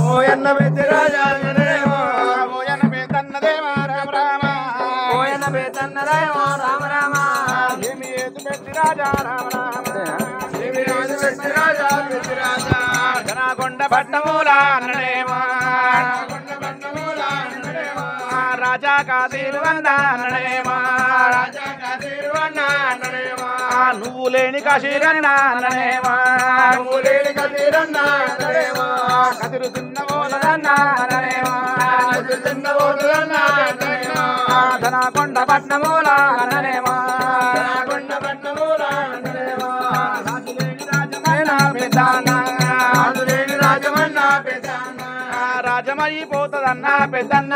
ఓయన్న పెద్ద రాజా ఓయన్న పెద్దన్నదేవా రామ రామ ఓయన్న పెద్దన్నదేవా రామ రామ ఏమి ఏది పెద్ద రాజా రామ రామ ఏమి ఏది పెద్ద రాజా జనకొండ పట్టమూల అన్నదేవా రాజా కాశీరువన్న అన్నదేవా రాజా కాశీరువన్న అన్నదేవా నువ్వు లేని కాశీరన్న అన్నదేవా నువ్వు లేని కాశీరన్న అన్నదేవా కదిరు చిన్నవోలన్న అన్నదేవా కదిరు చిన్నవోలన్న అన్నదేవా జనకొండ పట్టమూల అన్నదేవా జనకొండ పట్టమూల అన్నదేవా రాజులేని రాజమన్న పెద్దన్న రాజులేని రాజమన్న పెద్దన్న రాజమైపోతదన్న పెద్దన్న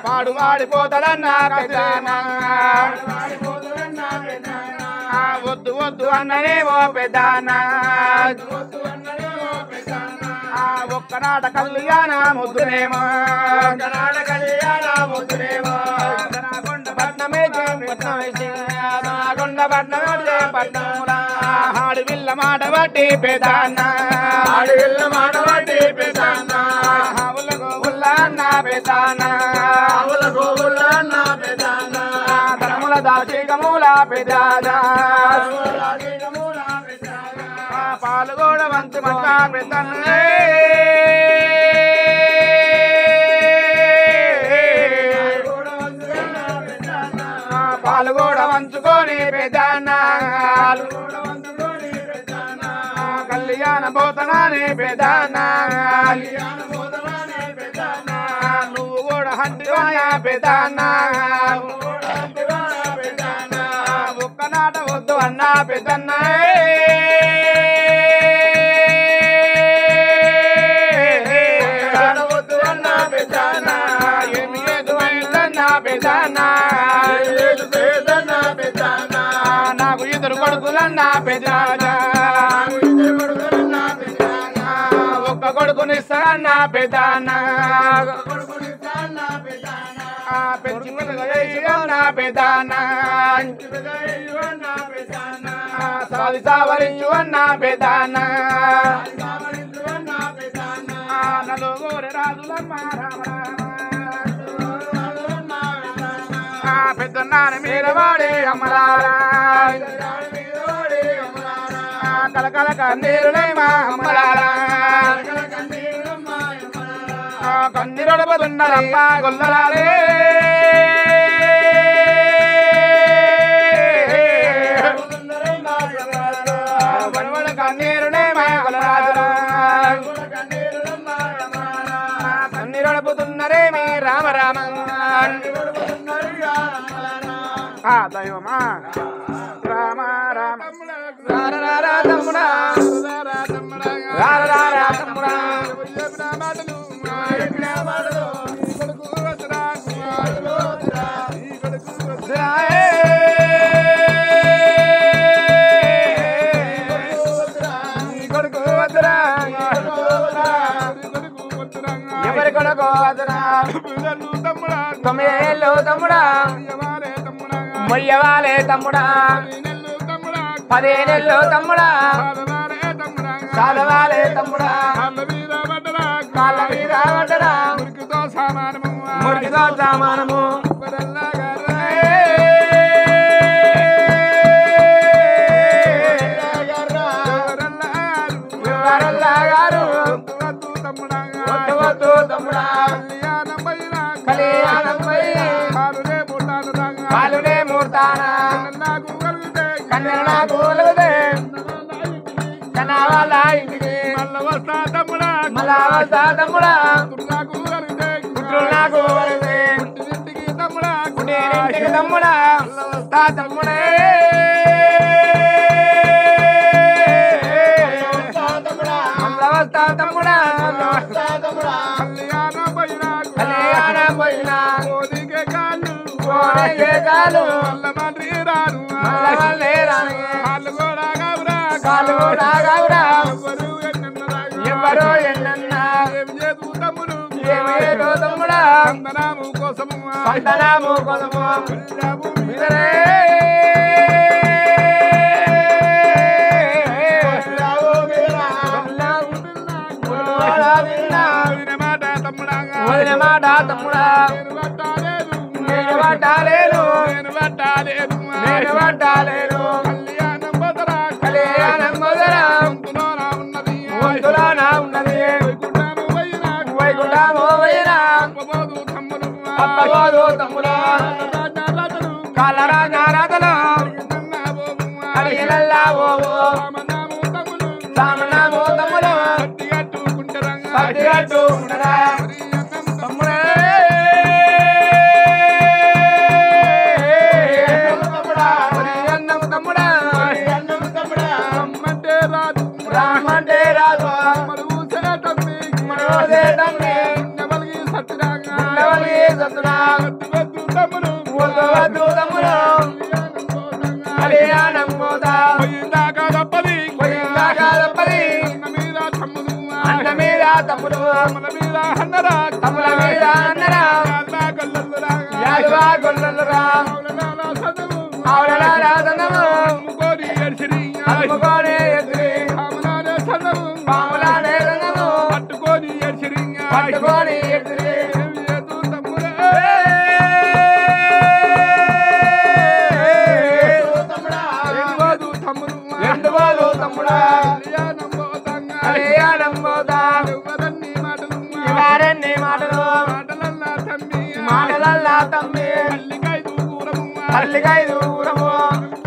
పాడు వాడిపోతాడన్న పెద్దన్న వద్దు వద్దు అన్ననేమో పెద్దన్న ఒక్కనాట కళ్యాణ ముద్దునేమో ఒక్కనాట కళ్యాణ ముద్దునేమో జనకొండ పట్నమే జనకొండ పట్నమే పట్నముల ఆడి విల్ల మాట బట్టి పెద్దన్న ఆడి విల్ల మాట బట్టి పెద్దన్న ఆవుల గోవుల అన్న పెద్దన్న ఆవుల గోవుల అన్న పెద్దన్న ధనముల దాచికముల పెద్దన్న పాలుగోడ వంతు మట్ల పెద్దన్న పాలుగోడ వంచుకొని పెద్దన్న కళ్యాణ పోతనాని పెద్దన్న నువ్వు కూడా హంటివాయ పెద్దన్న ఒక్కనాట వద్దు అన్న పెద్దన్న వద్దు అన్న పెద్దన్న ఏమి ఏదు అయిందన్న పెద్దన్న నాకు ఇద్దరు కొడుకులన్న పెద్దన్న ఒక్క కొడుకునిస్తానన్న పెద్దన్న పెంచి అన్న పెద్దన్న సాది సావరించు అన్న పెద్దన్న నలుగురు రాజులమ్మ రామ పెద్దన్నాని మీద వాడే అమ్మలారా కలకల కన్నీరులేమా అమ్మలారా కన్నీరొడబదున్నారమ్మ గొల్లలారే వనవన కన్నీరులేమా గొల్లరాజురా కన్నీరొడబుతున్నారేమి రామ రామ దైవమా రామ రామ రారా తమ్ముడా రారా తమ్ముడా ఎవరి కొడుకు వదరా తొమ్మిదేళ్ళు తమ్ముడా మొయ్యవాలే తమ్ముడా 10 నెలలు తమ్ముడా చదవాలే తమ్ముడా కాళ్ళ మీద పడ్డరా మురికితో సమానము గారు వద్దు తమ్ముడా కళ్యాణం కాలునే మూర్తాన కన్నెల నాకు కలిగితే కన్నా వాళ్ళ ఇంటికి మళ్ళా వస్తా తమ్ముడా పుత్రులు నాకు కలిగితే పుట్టింటికి తమ్ముడా వస్తా తమ్ముడే వస్తా తమ్ముడా కళ్యాణం పోయినా కాలు కాలు రాగవురా ఎవరో ఎన్నన్నా ఏమేదో తమ్ముడా సంతనాము కోసము పట్టాలేరు కళ్యాణం బదరా కళ్యాణం మొదరా వంతులోన ఉన్నది వంతులోన ఉన్నది వైకుంఠము పోయినా వైకుంఠము పోయినా అప్పబోదు తమ్ములు అప్పబోదు తమ్ములు రాజరాజను కాలరాజారాధలు అడిగినల్లా ఓవు రామనాము తమ్ములు సామనాము తమ్ములు కట్టిగట్టుకుంటారంగా పట్టిగట్టు ఉండరా తమ్ముడే మరి అన్నం తమ్ముడా రమ్మంటే రాదు రామంటే రాదు మరుసే తమ్మి మనోదే తమ్మి నెవలిగి సత్యరాంగా ఉండవలి సత్తునా వద్దు తమ్ములు వద్దు వద్దు తమ్ముడు కళ్యాణం పోతా పోయిందాకా తప్పది పోయిందాకా తప్పది అన్న మీద తమ్ముడు అన్న మీద తమ్ముడు మన మీద అన్నరా తమ్ముల మీద అన్నరా అల్లా గొల్లలురా యాదువా గొల్లలురా అవులనాలా చదువు ఆవులలా రాజనము అమ్ముకోని ఎడిసిరి అమ్ముకోనే ఎత్తి పాములానే చదువు పాములానే రంగము పట్టుకొని ఎడిసిరి పట్టుకొని ఎత్తి తమ్ముడే ఎండువదు తమ్ముడు ఎండువాలు తమ్ముడా కళ్యాణం పోతంగా కళ్యాణం పోతా ఎవరన్ని మాటలు ఇవారన్ని మాటలు మాటలల్లా తమ్మి మాటలల్లా తమ్మి తల్లికై దూరము తల్లికై దూరము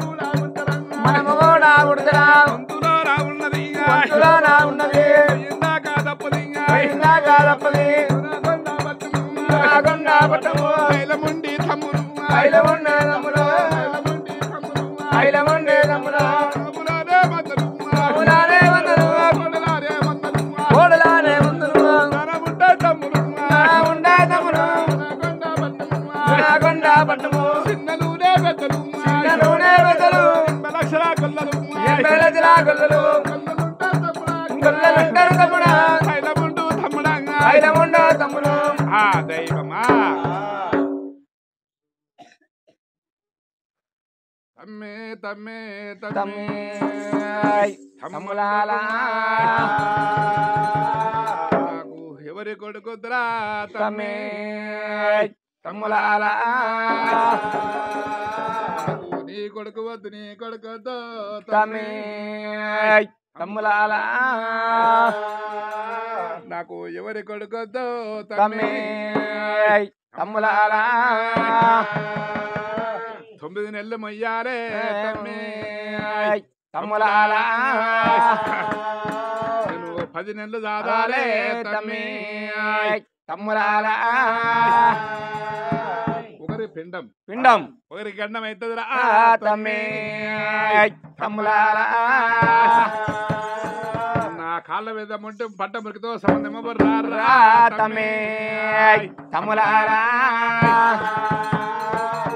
కూడా ఉంటారంగా మనము కూడా ఉడతరా వంతులో రావున్నది వంతులోన ఉన్నది ఇందాక తప్పది పోయిందాక తప్పది నాగొండ పట్టము ఐలముండి తమ్ముడు ఐలముండ తమ్ముడు ఐలముండి తమ్ముడు ఐలముండే తమ్ముడు తమ్ములారే మందరు తమ్ములారే వందరు తమ్ములారే మందరు కోడలానే వందరు నరముండే తమ్ముడు ఉండే తమ్ముడు నాగొండ పట్టము చిన్నలునే పెద్దలు నూనె వెదలు లక్షల కొల్లలు ఎంబెలజిలా గొల్లలు గొల్లలుంటారు తమ్ముడా ఐలముండు తమ్ముడంగా ఐలముండ తమ్ముడు ఆ దైవమా తమ్మే తమ్మే తమ్మి తమ్ములాలా నాకు ఎవరి కొడుకుద్రా తమ్మి తమ్ములాలా నాకు నీ కొడుకు వద్దు నీ కొడుకు వద్దు తమ్మి తమ్ములాలా నాకు ఎవరి కొడుకు వద్దు తమ్మి తమ్ములాలా 9 నెలలు మొయ్యాలే తమ్మి తమ్ములాలా నేను 10 నెలలు దాదాలే తమ్మి తమ్మి తమ్ములాలా ఒకరి పిండం పిండం ఒకరి గండం అవుతుందిరా తమ్మి తమ్ములాలా నా కాళ్ళ మీద ఉంటే పట్ట మురికితో సంబంధం ఎవరు రా తమ్మి తమ్ములాలా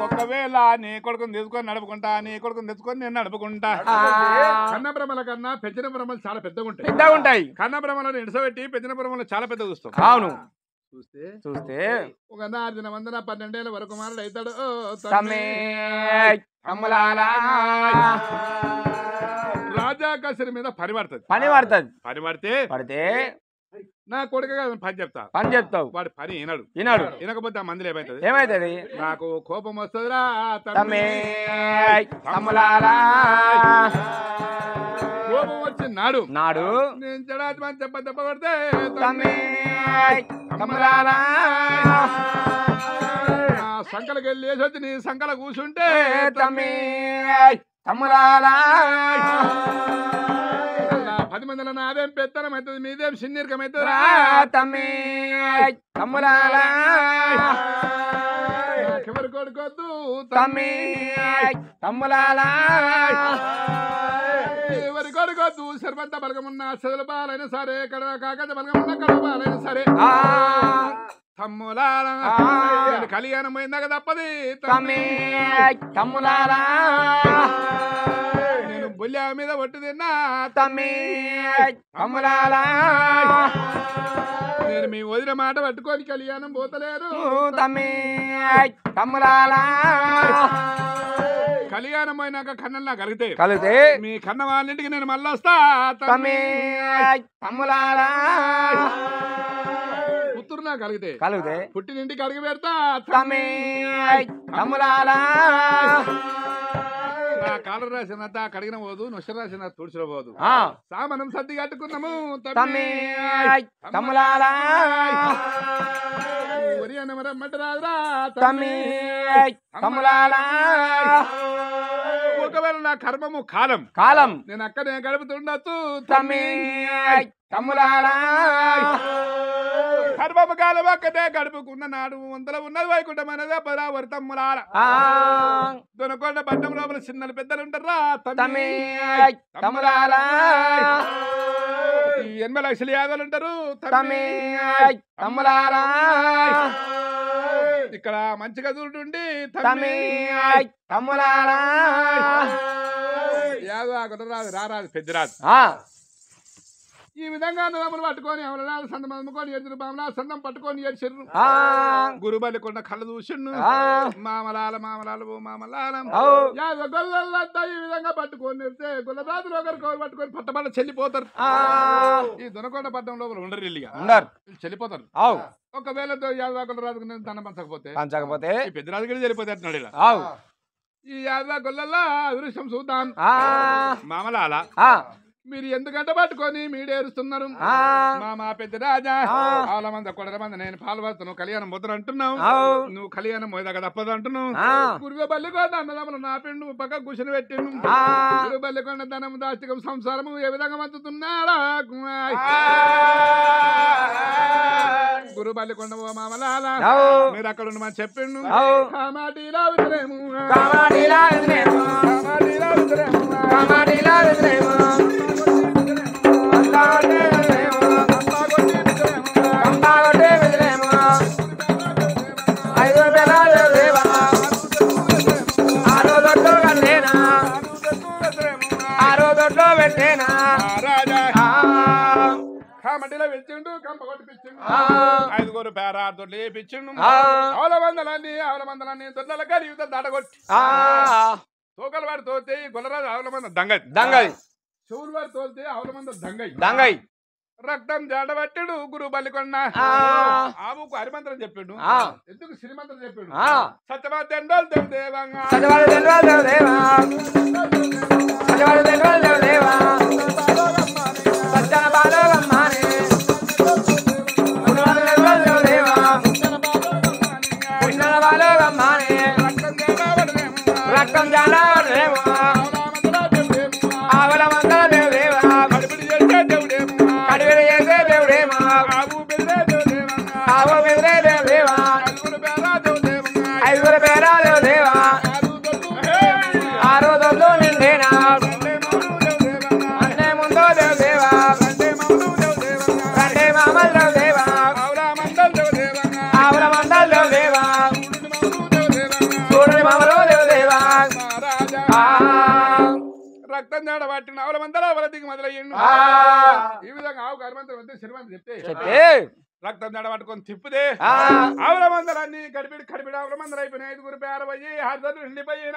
ఒకవేళ నీ కొడుకుని తీసుకొని నడుపుకుంటా నీ కొడుకుని తెచ్చుకొని నేను నడుపుకుంటా కన్న భ్రమల కన్నా పెంచిన భ్రమలు చాలా పెద్దగా ఉంటాయి పెద్దగా ఉంటాయి కన్న భ్రమలను ఇడిసబెట్టి పెంచిన భ్రమలు చాలా పెద్దగా చూస్తాం అవును చూస్తే చూస్తే ఒక 4 వందల 12 ఏళ్ళ వరకు కుమారుడు అవుతాడు తమ్మి తమ్ములాలా రాజా కసిరి మీద పని పడుతుంది పని పడుతుంది పని పడితే పడితే నా కొడుకు పని చెప్తా పని చెప్తావు వాడి పని వినడు వినాడు వినకపోతే ఆ మందులు ఏమైతుంది ఏమైతుంది నాకు కోపం వస్తుందిరా తమ్మి తమ్ములాలా కోపం వచ్చి నాడు నాడు నేను చెడాచి మంచి దెబ్బ కొడితే తమ్మి తమ్ములాలా సంకలకి వెళ్ళి వేసి వచ్చి నీ సంకల కూర్చుంటే తమ్మి తమ్ములాలా నా 10 మందిలో నాదేం పెత్తనం అవుతుంది మీదేం సిన్నీరకం అవుతుంది తమ్మి తమ్ములాలా ఎవరి కొడుకొద్దు తమ్మి తమ్ములాలా ఎవరి కొడుకొద్దు సర్వంత బలగమున్న సదల బాలైన సరే కడవ కాకత బలగమున్న కడవ బాలైన సరే తమ్ములారా కళ్యాణం పోయిందాక తప్పది తమ్మి తమ్ములాలా నేను బుల్లా మీద ఒట్టు తిన్నా తమ్మి తమ్ములాలా నేను మీ వదిన మాట పట్టుకొని కళ్యాణం పోతలేరు తమ్మి తమ్ములాలా కళ్యాణం అయినాక కన్నల్లా కలిగితే కలితే మీ కన్న వాళ్ళింటికి నేను మళ్ళీ వస్తా తమ్మి తమ్ములాలా పుత్రుడు నాకు కలిగితే కలితే పుట్టినింటికి అడిగి పెడతా తమ్మి తమ్ములాలా కాలర్ రాసినంత కడిగిన పోదు నొష రాసిన తుడిచిన పోదు సామనం సర్ది కట్టుకున్నాము తమ్మి తమ్ములారా తమ్మి తమ్ములారా ఒకవేళ నా కర్మము కాలం కాలం నేను అక్కడే గడుపుతుండొచ్చు తమ్మి తమ్ములారా కర్మము కాలం అక్కడే గడుపుకున్న నాడు వందల ఉన్నది వైకుంఠం అనేది పరావరి తమ్ములార దొనకొండ పట్టం లోపల చిన్నలు పెద్దలు ఉంటారా తమ్మి తమ్ములారా 80 లక్షల యాగాలు ఉంటారు తమ్మి తమ్ములారా ఇక్కడ మంచిగా చూడుండి తమ్మి తమ్ములారా యాగ రారాదు పెద్దరాదు ఈ విధంగా నమ్మలు పట్టుకొని ఎవరు సందం అమ్ముకొని ఎదురు బామలా సందం పట్టుకొని ఏడ్చిర్రు గురుబలికొండ కళ్ళు చూసిండు మామలాల మామలాలు మామలాలం గొల్లలంతా ఈ విధంగా పట్టుకొని వెళ్తే గొల్లరాజులు ఒకరికొకరు పట్టుకొని పట్టబల్ల చెల్లిపోతారు ఈ దొనకొండ పట్టణం లోపల ఉండరు ఇల్లుగా చెల్లిపోతారు ఒకవేళ యాదవాకులరాజుకు నేను దండం పంచకపోతే ఈ పెద్దరాజు గడి చెల్లిపోతే అంటున్నాడు ఇలా ఈ యాదవ గొల్లల్లా అదృశ్యం చూద్దాం మామలాల మీరు ఎందుకంటే పట్టుకొని మీడేరుస్తున్నారు మా పెద్ద రాజా ఆవుల మంది కొడల మంది నేను పాల్పడుతున్నావు కళ్యాణం ముద్ర అంటున్నావు నువ్వు కళ్యాణం మోదగ తప్పదు అంటున్నావు గురువు బల్లికొండ అన్నదమ్ములు నా పిండు పక్క కూర్చొని పెట్టిండు గురువు బల్లికొండ ధనము దాష్టికం సంసారము ఏ విధంగా మంచుతున్నాడా గురు బల్లికొండ ఓ మామలాల మీరు అక్కడ ఉండమని చెప్పిండు కామాటిలా విజరేము కామాటిలా విజరేము కామాటిలా విజరేము కామాటిలా విజరేము మట్టిలో వెచ్చిండు కంప కొట్టిపించిండు 5 పేరాడు లేపించిండు ఆవుల మందలన్నీ దొడ్ల కలియుత దాటగొట్టి తోకలు వాడు తోతే గొల్లరాజు ఆవుల మంద దంగది చెవులు వాడు తోలితే ఆవుల మంద దంగై రక్తం జాడబట్టాడు గురు బల్లికొండ ఆవుకు హరిమంత్రం చెప్పిండు ఎందుకు శ్రీమంత్రం చెప్పిండు సత్యవాదేవాలు దేవదేవంగా రక్తం జాడేమో ఆవల మందల దేవదేవా కడివిడి చేసే దేవుడేమో ఆవు బెదిరే దేవదేవా 5 పేరా దేవదేవా 6 దొడ్లు నిండేనా అన్నే ముందు దేవదేవా రండే మామల్ దేవదేవా ఆవుల మందల దేవదేవా చూడని మామలో దేవదేవా రక్తం జాడబట్టిన ఆవుల మందల వలదికి మొదలయ్యిండు ఈ విధంగా ఆవుకు హరిమంత్రం వద్ద శ్రీమంత్రం చెప్తే రక్తం జడబట్టుకొని తిప్పుదే ఆవుల మందలన్నీ కడిపిడి ఆవుల మందలు అయిపోయినాయి 5 పేర పోయి 6 దొడ్లు నిండిపోయిన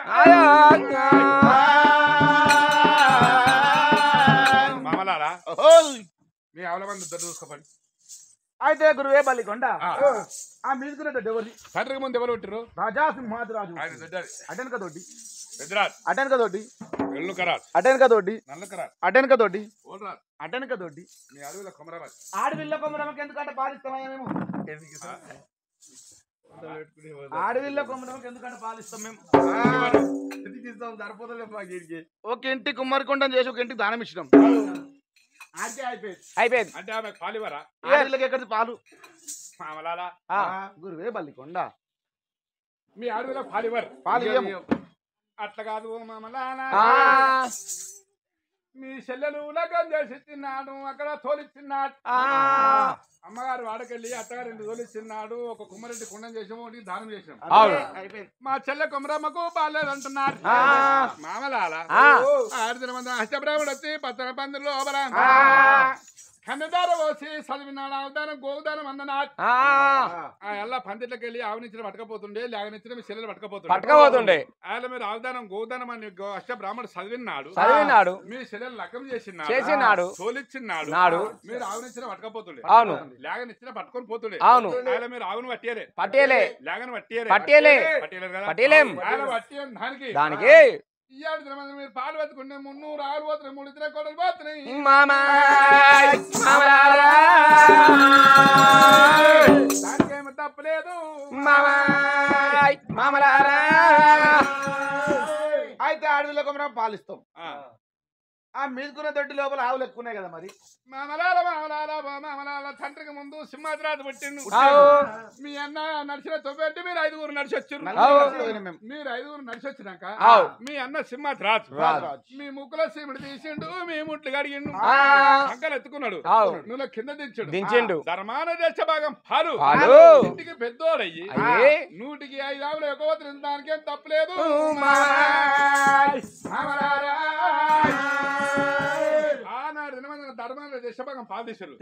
మామలారా మీ ఆవుల మంది దొడ్డు చూసుకోపండి అయితే గురువే బల్లికొండ ఆ మీదుకున్నట్టు ఎవరి తండ్రికి ముందు ఎవరు పుట్టిరు రాజా సింహాద్రాజు అటెనక తోటి అటెనక తోటి అటెనక తోటి అటెనక తోటి మీ అడవిలో కొమరరాజు ఆడవిల్ల కొమరమ్మకి ఎందుకంటే పాలిస్తామయ్యా మేము ఆడవిల్ల కొమరమ్మకి ఎందుకంటే పాలిస్తాం మేము సరిపోతలేదు ఒక ఇంటి కుమ్మరికొండం చేసి ఒక ఇంటికి దానం ఇచ్చినాం అయిపోయింది అంటే ఆమె పాలివరా ఆడవిల్లకి ఎక్కడిది పాలు మామలాలా గురువే బల్లికొండ మీ అడవిలో పాలివర్ పాలు అట్లా కాదు మామలాలా మీ చెల్లెలు లగ్గం చేసి తిన్నాడు అక్కడ తోలిచ్చిన్నాడు అమ్మగారు వాడకెళ్ళి అత్తగారు 2 తోలిచ్చిన్నాడు ఒక కుమ్మరెడ్డి కుండం చేసాము ఒకటి దానం చేసాం మా చెల్లె కుమరమ్మకు బాగాలేదు అంటున్నారు మామలాల 6 మంది అష్టబ్రాహ్మణుడు వచ్చి పచ్చన పందిలో కన్నదార పోసి చదివినాడు అవదానం గోదానం అందనాడు అలా పందిట్లకి వెళ్ళి ఆవునిచ్చిన పట్టకపోతుండే లేగనిచ్చిన మీ చెల్లెలు పట్టకపోతుండే ఆయన మీరు అవదానం గోదానం అని అష్ట బ్రాహ్మణుడు చదివినాడు మీ చెల్లెలు లగ్గం చేసినాడు తోలిచ్చిన్నాడు మీరు ఆవునిచ్చిన పట్టకపోతుండే అవును లేగనిచ్చిన పట్టుకొని పోతుండే అవును ఆయన మీరు ఆవును పట్టేలే లేగని పట్టేలేం పట్టియలేం దానికి ఇయ్యాడు దినమంది మీరు పాలు పెట్టుకుంటే 300 ఆవులు పోతున్నాయి 3 ఇతర కోటలు పోతున్నాయి దానికేమో తప్పలేదు అయితే అడవిలోకి మనం పాలిస్తాం ఆ మీదుకున్న దొడ్డి లోపల ఆవులు ఎక్కున్నాయి కదా మరి మామలాల తండ్రికి ముందు సింహాద్రాజు పుట్టిండు మీ అన్న నడిచిన తొమ్మిది మీరు 5గురు నడిచి వచ్చారు మీరు 5గురు నడిచి వచ్చినాక మీ అన్న సింహాద్రాజు మీ ముక్కుల సీముడు తీసిండు మీ ముట్లు కడిగిండు అంకలు ఎత్తుకున్నాడు నువ్వు కింద దించిండు ధర్మాన దేశ భాగం పాలు ఇంటికి పెద్దోడయ్యి 100కి 5 ఆవులు ఎక్కువ దానికేం తప్పలేదు ఆనాడు దినమంది ధర్మాన దేశ భాగం పాలు తీసారు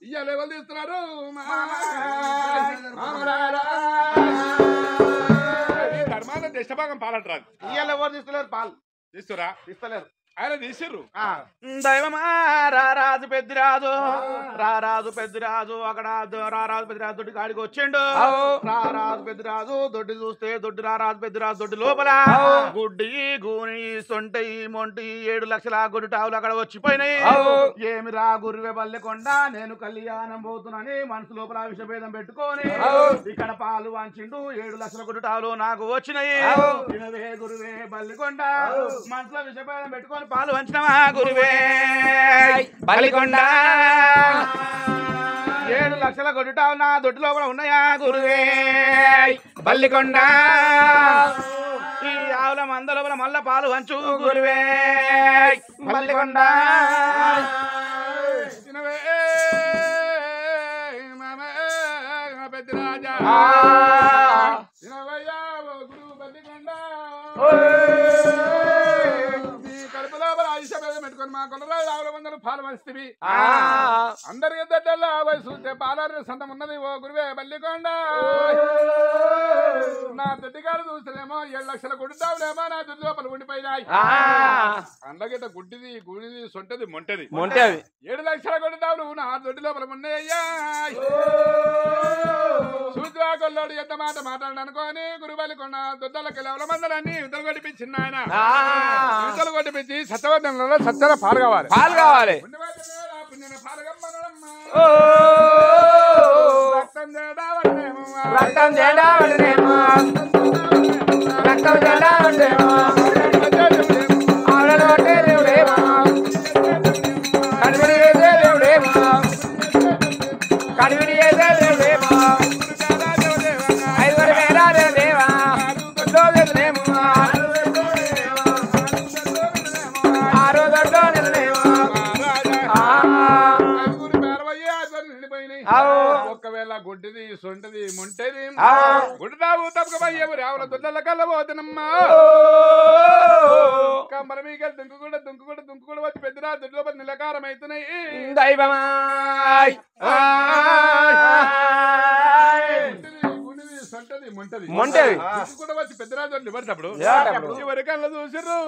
ఇయ్యాలు ఎవరు తీస్తున్నారు ధర్మాన దేశ భాగం పాలంటారు ఇయ్యాలు ఎవరు తీస్తలేరు పాలు తీస్తురా తీస్తలేరు ఆయన తీసిర్రు దైవమా రారాజు పెద్దిరాజు రారాజు పెద్దిరాజు అక్కడ రారాజు పెద్దిరాజు దొడ్డి కాడికి వచ్చిండు రారాజు పెద్దిరాజు దొడ్డి చూస్తే దొడ్డి రారాజు పెద్దిరాజు దొడ్డి లోపల గుడ్డి గూని సొంటి మొంటి 7 లక్షల గొడ్డు టావులు అక్కడ వచ్చిపోయినాయి ఏమిరా గుర్రె బల్లెకొండ నేను కళ్యాణం పోతున్నాని మనసు లోపల విషభేదం పెట్టుకొని ఇక్కడ పాలు వాంచిండు 7 లక్షల గొడ్డు టావులు నాకు వచ్చినాయి గురువే బల్లెకొండ మనసులో విషభేదం పెట్టుకొని పాలు వంచినవా గురువే బల్లికొండ 7 లక్షల గొడ్డుటావు నా దొడ్డిలో కూడా ఉన్నాయా గురువే బల్లికొండ ఈ ఆవుల మంద లోపల మళ్ళా పాలు వంచు గురువే బల్లికొండ పెద్దరాజా గురువు బల్లికొండ పెట్టుకొని మా కొలరాజు ఆవుల మందలు పాలు వంచితివి అందరికి దడ్డల్లో చూస్తే పాలారు సంతం ఉన్నది ఓ గురువే బల్లికొండ నా దొడ్డిగారు చూస్తేనేమో 7 లక్షల గుడ్డుతావులేమో నా దొడ్డి లోపల ఉండిపోయినాయి అందులోకి గుడ్డిది గుడిది సొంటది మొంటది 7 లక్షల గుడ్డుతావులు నా దొడ్డి లోపల ఉన్నాయ్యా చూద్దా కొల్లోడు ఎంత మాట మాట్లాడు అనుకోని గురు బల్లికొండ దొడ్డలకి ఎవల మందలన్నీ ఇతలు కొట్టిపించింది ఆయన ఇతలు కొట్టిపించి సత్యవర్ధనంలో సత్యన పాలు కావాలి రక్తం చేడావడనేమో ఆడలు అంటే దేవుడేమో కడివిడి చేసే దేవుడేమో కడివిడి చేసే దేవుడేమో 5 వేల దేవా దేవుడేమో 6 దొడ్లో నిలదేమో ఒక్కవేళ గుడ్డిది సొంటది మొంటది గుడ్డావు తప్పకపోయేవు రావుల దొడ్ల కల్లబోతున్నమ్మా కంబల మీకెళ్ళి దుంకు కూడా వచ్చి పెద్దరా దొడ్లో నిలకారం అవుతున్నాయి దైవమా సొంటది మొంటది కూడా వచ్చి పెద్దరాజు నిబడినప్పుడు చివరి కళ్ళ చూసిర్రు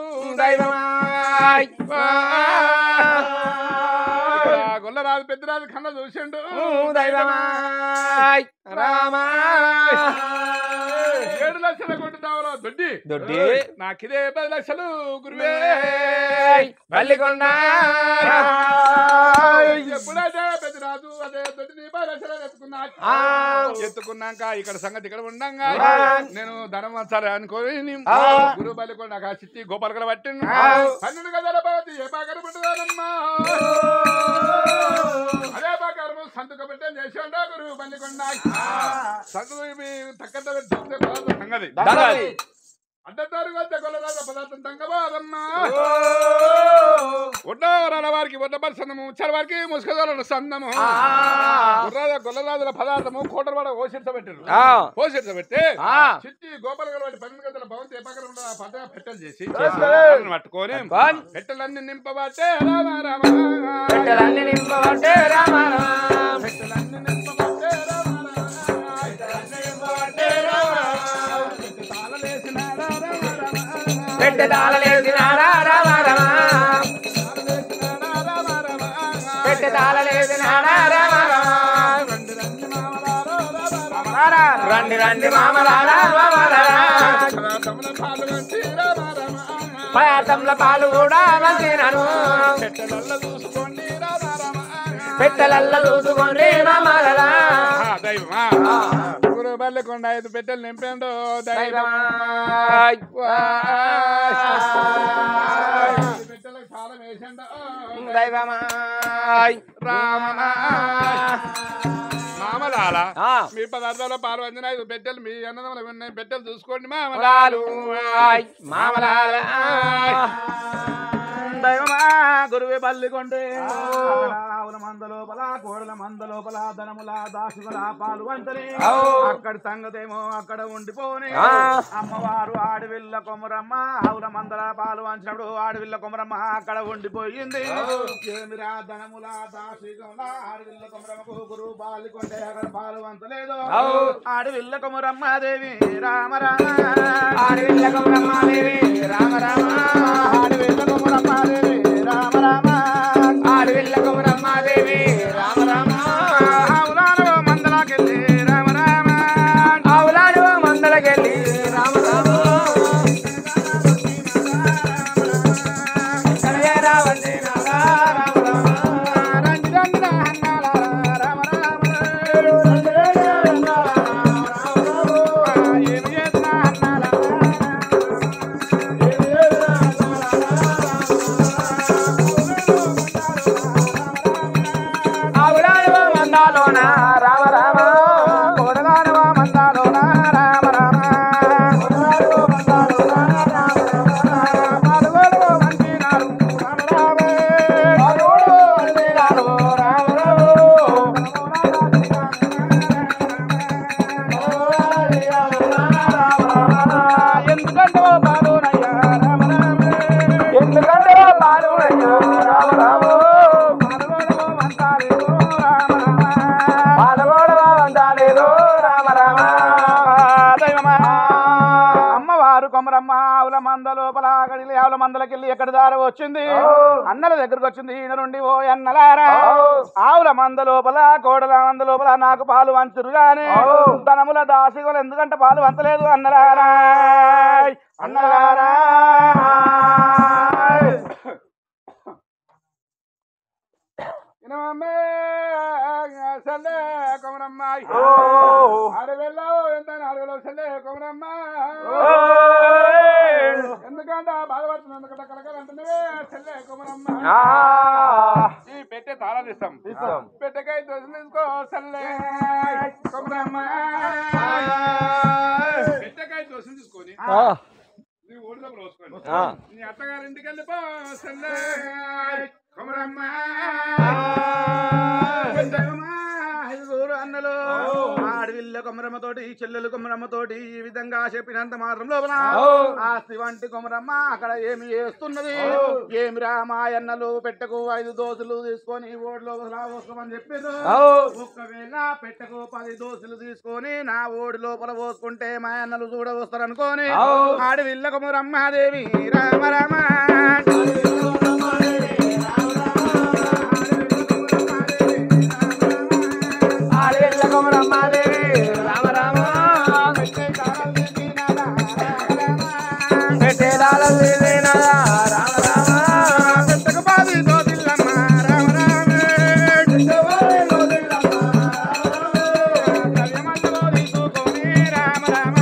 గొల్లరాజు పెద్దరాజు కళ్ళ చూసిండు రామా 7 లక్షల కొట్టుతావురా దొడ్డి నాకిదే 10 లక్షలు గురువే బల్లికొండ ఎప్పుడైతే పెద్దరాజు అదే దొడ్డిని 10 లక్షలు ఎత్తుకున్నాక ఇక్కడ సంగతి ఇక్కడ ఉండంగా నేను ధనం వచ్చాలి అనుకోని గురు బల్లికొండ చిట్టి గోపాలకడ పట్టిండు 12 గజాల బాతి ఏ పాకర పుట్టుదానమ్మా అదే పాకరము సంతక పెట్టని చేసాడు గురు బల్లికొండ తగ్గ సంగతి అడ్డతారు వద్ద గొల్లరాజ పదార్థం తంగబాదమ్మా ఒడ్డవరాల వారికి ఒడ్డపరిసందము చరవారికి ముసుకదోళ్ళ సందము గొల్లరాజుల పదార్థము కోటరవాడ ఓసిడ్చబెట్టి చిట్టి గోపాల గారు 12 గంటల భవంతి పక్కన పట్ట పెట్టెలు చేసి పట్టుకొని పెట్టెలన్నీ నింపబట్టే రామ రామ పెట్టెలన్నీ నింపబట్టే రామ రామ పెట్టెలన్నీ నింపబట్టే రామ పెట్టె తాళలేసినాడా రామ రామ పెట్టె తాళలేసినాడా రామ రామ రండి రండి మామలారా మామలారా పాయసంలో పాలు కూడా వంచినాను పెట్టెలల్ల చూసుకోండి రామ రామ పెట్టెలల్ల చూసుకోండి రామారా దైవమా ఊరు బల్లెకొండ 5 పెట్టెలు నింపాడు దైవమా పెట్టెలకు తాళం వేసండ దైవమా రామ మామలాల మీ పదార్థాల పాలు వంచిన 5 పెట్టెలు మీ అన్నదమ్ములు ఉన్నాయి పెట్టెలు చూసుకోండి మామలాలు మామలాల దైవమా గురువే బల్లికొండే ఆవుల మంద లోపల కోడల మంద లోపల ధనముల దాసుల పాలు వంతని అక్కడ సంగతేమో అక్కడ ఉండిపోని అమ్మవారు ఆడవిల్ల కొమరమ్మ ఆవుల మందల పాలు వంచినప్పుడు ఆడవిల్ల కొమరమ్మ అక్కడ ఉండిపోయింది ఏమిరా ధనముల దాసుల ఆడవిల్ల కొమరమ్మకు గురువు బాలికొండే అక్కడ పాలు వంచలేదు ఆడవిల్ల కొమరమ్మ దేవి రామ రామ ఆడవిల్ల కొమరమ్మ దేవి రామ రామ ఆడవిల్ల కొమరమ్మ దేవి రామ రామ ఆడవిల్ల కొమరమ్మ దేవి రామ రామ ఆవులాలు మందలకెళ్ళి రామ రామ ఆవులాలు మందలకెళ్ళి రామ రామ కళ్యాణ వందిన రామ రామ రండి రండి అన్నాల రామ రామ ఏమి చేస్తున్నా అన్నాల ఆవులాలు మందాలోన రామ రామ కోడలానవ మందాలోన రామ రామ పాలుగోడు వంచినారు రామ ఎందుకంటే పాలునయ్యా రామ రామ ఎందుకంటే పాలునయ్యా రామ రామ పాలుగోడు వంచాలేదు రామ రామ పాలగోడవ వందాలేదో రామ రామ దైవమా అమ్మవారు కొమరమ్మ ఆవుల మంద లోపల గడిలి ఆవుల మందలకెళ్ళి ఎక్కడి దారి వచ్చింది అన్నల దగ్గరకు వచ్చింది ఈయన నుండి ఓ అన్నలారా ఆవుల మంద లోపల కోడల మంద లోపల నాకు పాలు వంచరు గాని ధనముల దాసిగోలు ఎందుకంటే పాలు వంచలేదు అన్నలారా అన్నలారా సల్లే కొమరమ్మ అడవిలో ఎంత అడవిలో సల్లే కొమరమ్మ ఎందుకంటే బాధపడుతుంది ఎందుకంటే కలకాలంటున్నవే సల్లే కొమరమ్మ ఈ పెట్టే తాళాలు ఇస్తాం పెట్టకాయ దోశ తీసుకో సల్లే కొమరమ్మ పెట్టకాయ దోశ తీసుకొని నీ ఓడిలో పోసుకోండి నీ అత్తగారి ఇంటికి వెళ్ళిపో సల్లే కొమరమ్మ అన్నలు ఆడవిల్ల కొమరమ్మతోటి చెల్లెలు కొమరమ్మతోటి ఈ విధంగా చెప్పినంత మాత్రం లోపల ఆస్తి వంటి కొమరమ్మ అక్కడ ఏమి చేస్తున్నది ఏమి రామాయన్నలు పెట్టకు 5 దోసులు తీసుకొని ఓడి లోపల పోసుకోమని చెప్పారు ఒక్కవేళ పెట్టకు 10 దోసులు తీసుకొని నా ఓడి లోపల పోసుకుంటే మా అన్నలు చూడ వస్తారనుకోని ఆడవిల్ల కొమరమ్మ దేవి రామ రామ ఆడవిల్ల కొమరమ్మ దేవి రామ రామ పెట్టే దాళం తీసినదా రామ రామ పెట్టకు 10 దోసులమ్మ రామ రామ కళ్యమందులో తీసుకొని రామ రామ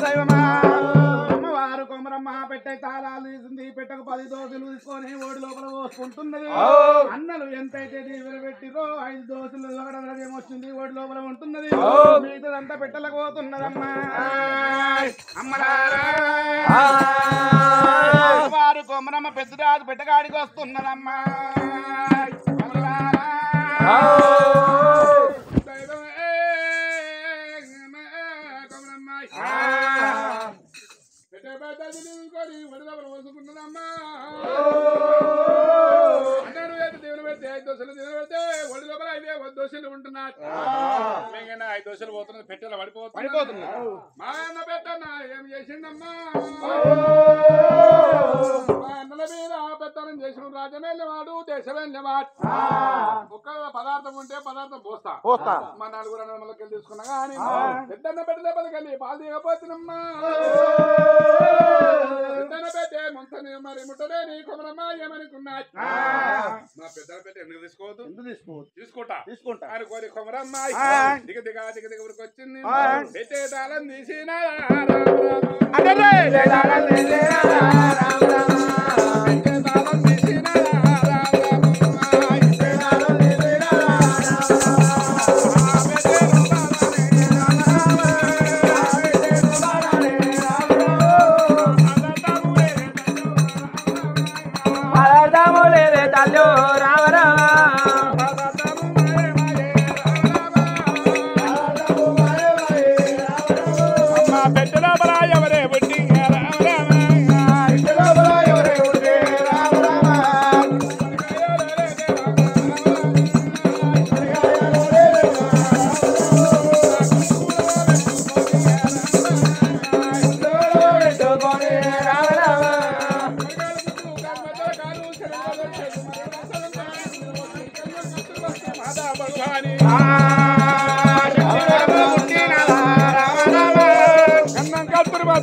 దైవమా అమ్మవారు కొమరమ్మ పెట్టే తాళాలు తీసింది పెట్టకు 10 దోసులు తీసుకొని ఓడి లోపల పోసుకుంటున్నది అన్నలు ఎంతైతే దీవెలు పెట్టిరో 5 దోసులు ఏమొచ్చింది ఓడి లోపల ఉంటున్నది మిగతాదంతా పెట్టలకు పోతున్నదమ్మా అమ్మలారా వారు కొమరమ్మ పెద్దరాజు పెట్టగాడికి వస్తున్నదమ్మా అమ్మలారా దైవమే కొమరమ్మ పెట్టే పెద్దది తీసుకొని ఓడి లోపల పోసుకున్నదమ్మా అన్నారు దేవుని పెడితే 5 దోసులు పెడితే ఒడి లోపల 5 దోశలు ఉంటున్నారు. మిగిలిన 5 దోశలు పోతున్నది, పెట్టెలు పడిపోతున్నాయి. మా అన్న పెద్దన్న ఏం చేసిండమ్మా? మా అన్నల మీద పెత్తనం చేసిన రాజమేళ్ళవాడు, దేశమేళ్ళవాడు. ఒక్క పదార్థం ఉంటే పదార్థం పోస్తా. మా 4 అన్నదమ్ములకెళ్ళి తీసుకున్నా కానీ పెద్దన్న పెట్టె లోపలికి వెళ్ళి పాలు దిగపోతున్నమ్మా. పెద్దన్న పెట్టే ముంతని మరి ముట్టలే నీ కొమరమ్మ ఏమనుకున్నా? మా పెద్దల పెట్టె ఎందుకు తీసుకోవద్దు? తీసుకుంటా అని కోరి కొమరమ్మ దిగ దిగ దిగ దిగ ఊరికి వచ్చింది. పెట్టే తాళం తీసిన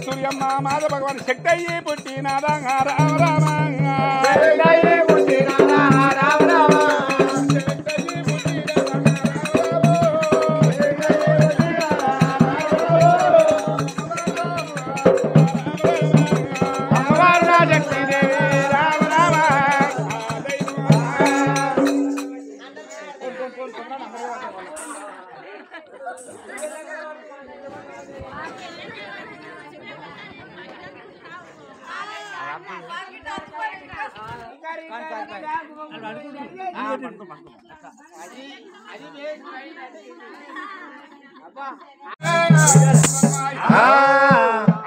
సూర్యమ్మ మాధ భగవాన్ శక్తి అయ్యి పుట్టినాదా రామ రామ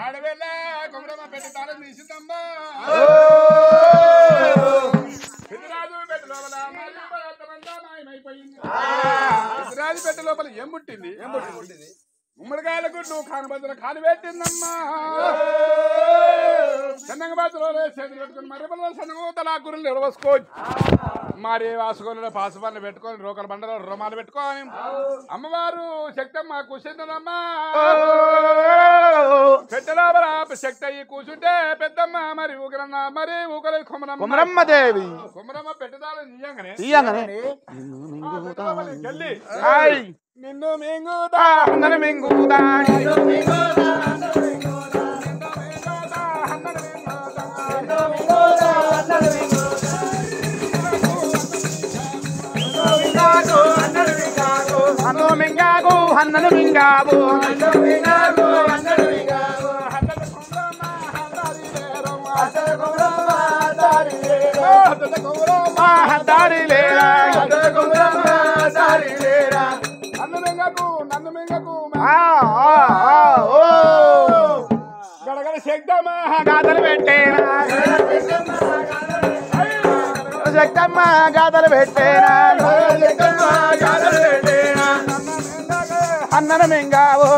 ఆడవేళ కొమరమ్మ పెట్టి తాళం తీసిందమ్మా. పెద్దరాజు పెట్ట లోపల మాయమైపోయింది. పెద్దరాజు పెట్ట లోపల ఏం పుట్టింది? గుమ్మడికాయల గుడ్డు కానుబద్దుల కాలు పెట్టిందమ్మా. సన్నగ బాతులో చేతులు పెట్టుకుని మరి సన్నగ తలాకురులు ఎడవసుకోని మరి వాసుకోని పాసుపన్ను పెట్టుకొని రోకల బండలో రుమాలు పెట్టుకొని అమ్మవారు శక్తమ్మ కూర్చుందమ్మా. పెట్టలోపల శక్తి అయ్యి కూర్చుంటే పెద్దమ్మ మరి ఊకరన్న మరి ఊకలే కొమరమ్మ దేవి. కొమరమ్మ పెట్టదాలు తీయంగానే వెళ్ళి నిన్ను మింగుదా అందరు మింగుదా అన్నో మింగాగు అన్నను మింగాగు దారి లేరా నన్ను మింగకు గడగడ శక్తమ్మ గాథలు పెట్టేనా శక్తమ్మ గాథలు పెట్టేనా అన్నను మింగావు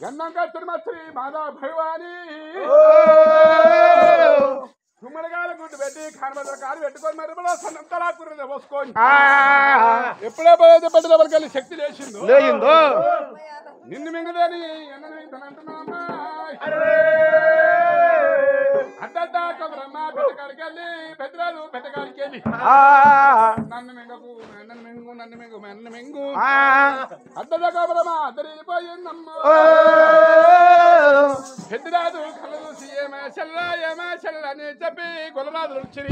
గన్నం కత్తుడు మత్రి మాధవ భగవాని గుమ్మడికాయల గుడ్డు పెట్టి కానుబద్దల కాలు పెట్టుకొని మరి సన్నంతలాకుర్ర పోసుకొని ఎప్పుడే పోయేది పెద్ద లోపలికి వెళ్ళి శక్తి లేచిందో నిన్ను మింగలేని అంటున్నామ్మా. అడ్డా కొమరమ్మ పెట్టకాడికి వెళ్ళి పెద్దరాజు పెట్టకాడికి వెళ్ళి నన్ను మింగకు నన్ను మింగు నన్ను మింగు నన్ను మింగు అడ్డా కొమరమ్మ అద్దరిపోయిందమ్మా. పెద్దరాజు కళ్ళు చూసి ఏమే చెల్ల అని చెప్పి గొల్లరాజులు వచ్చి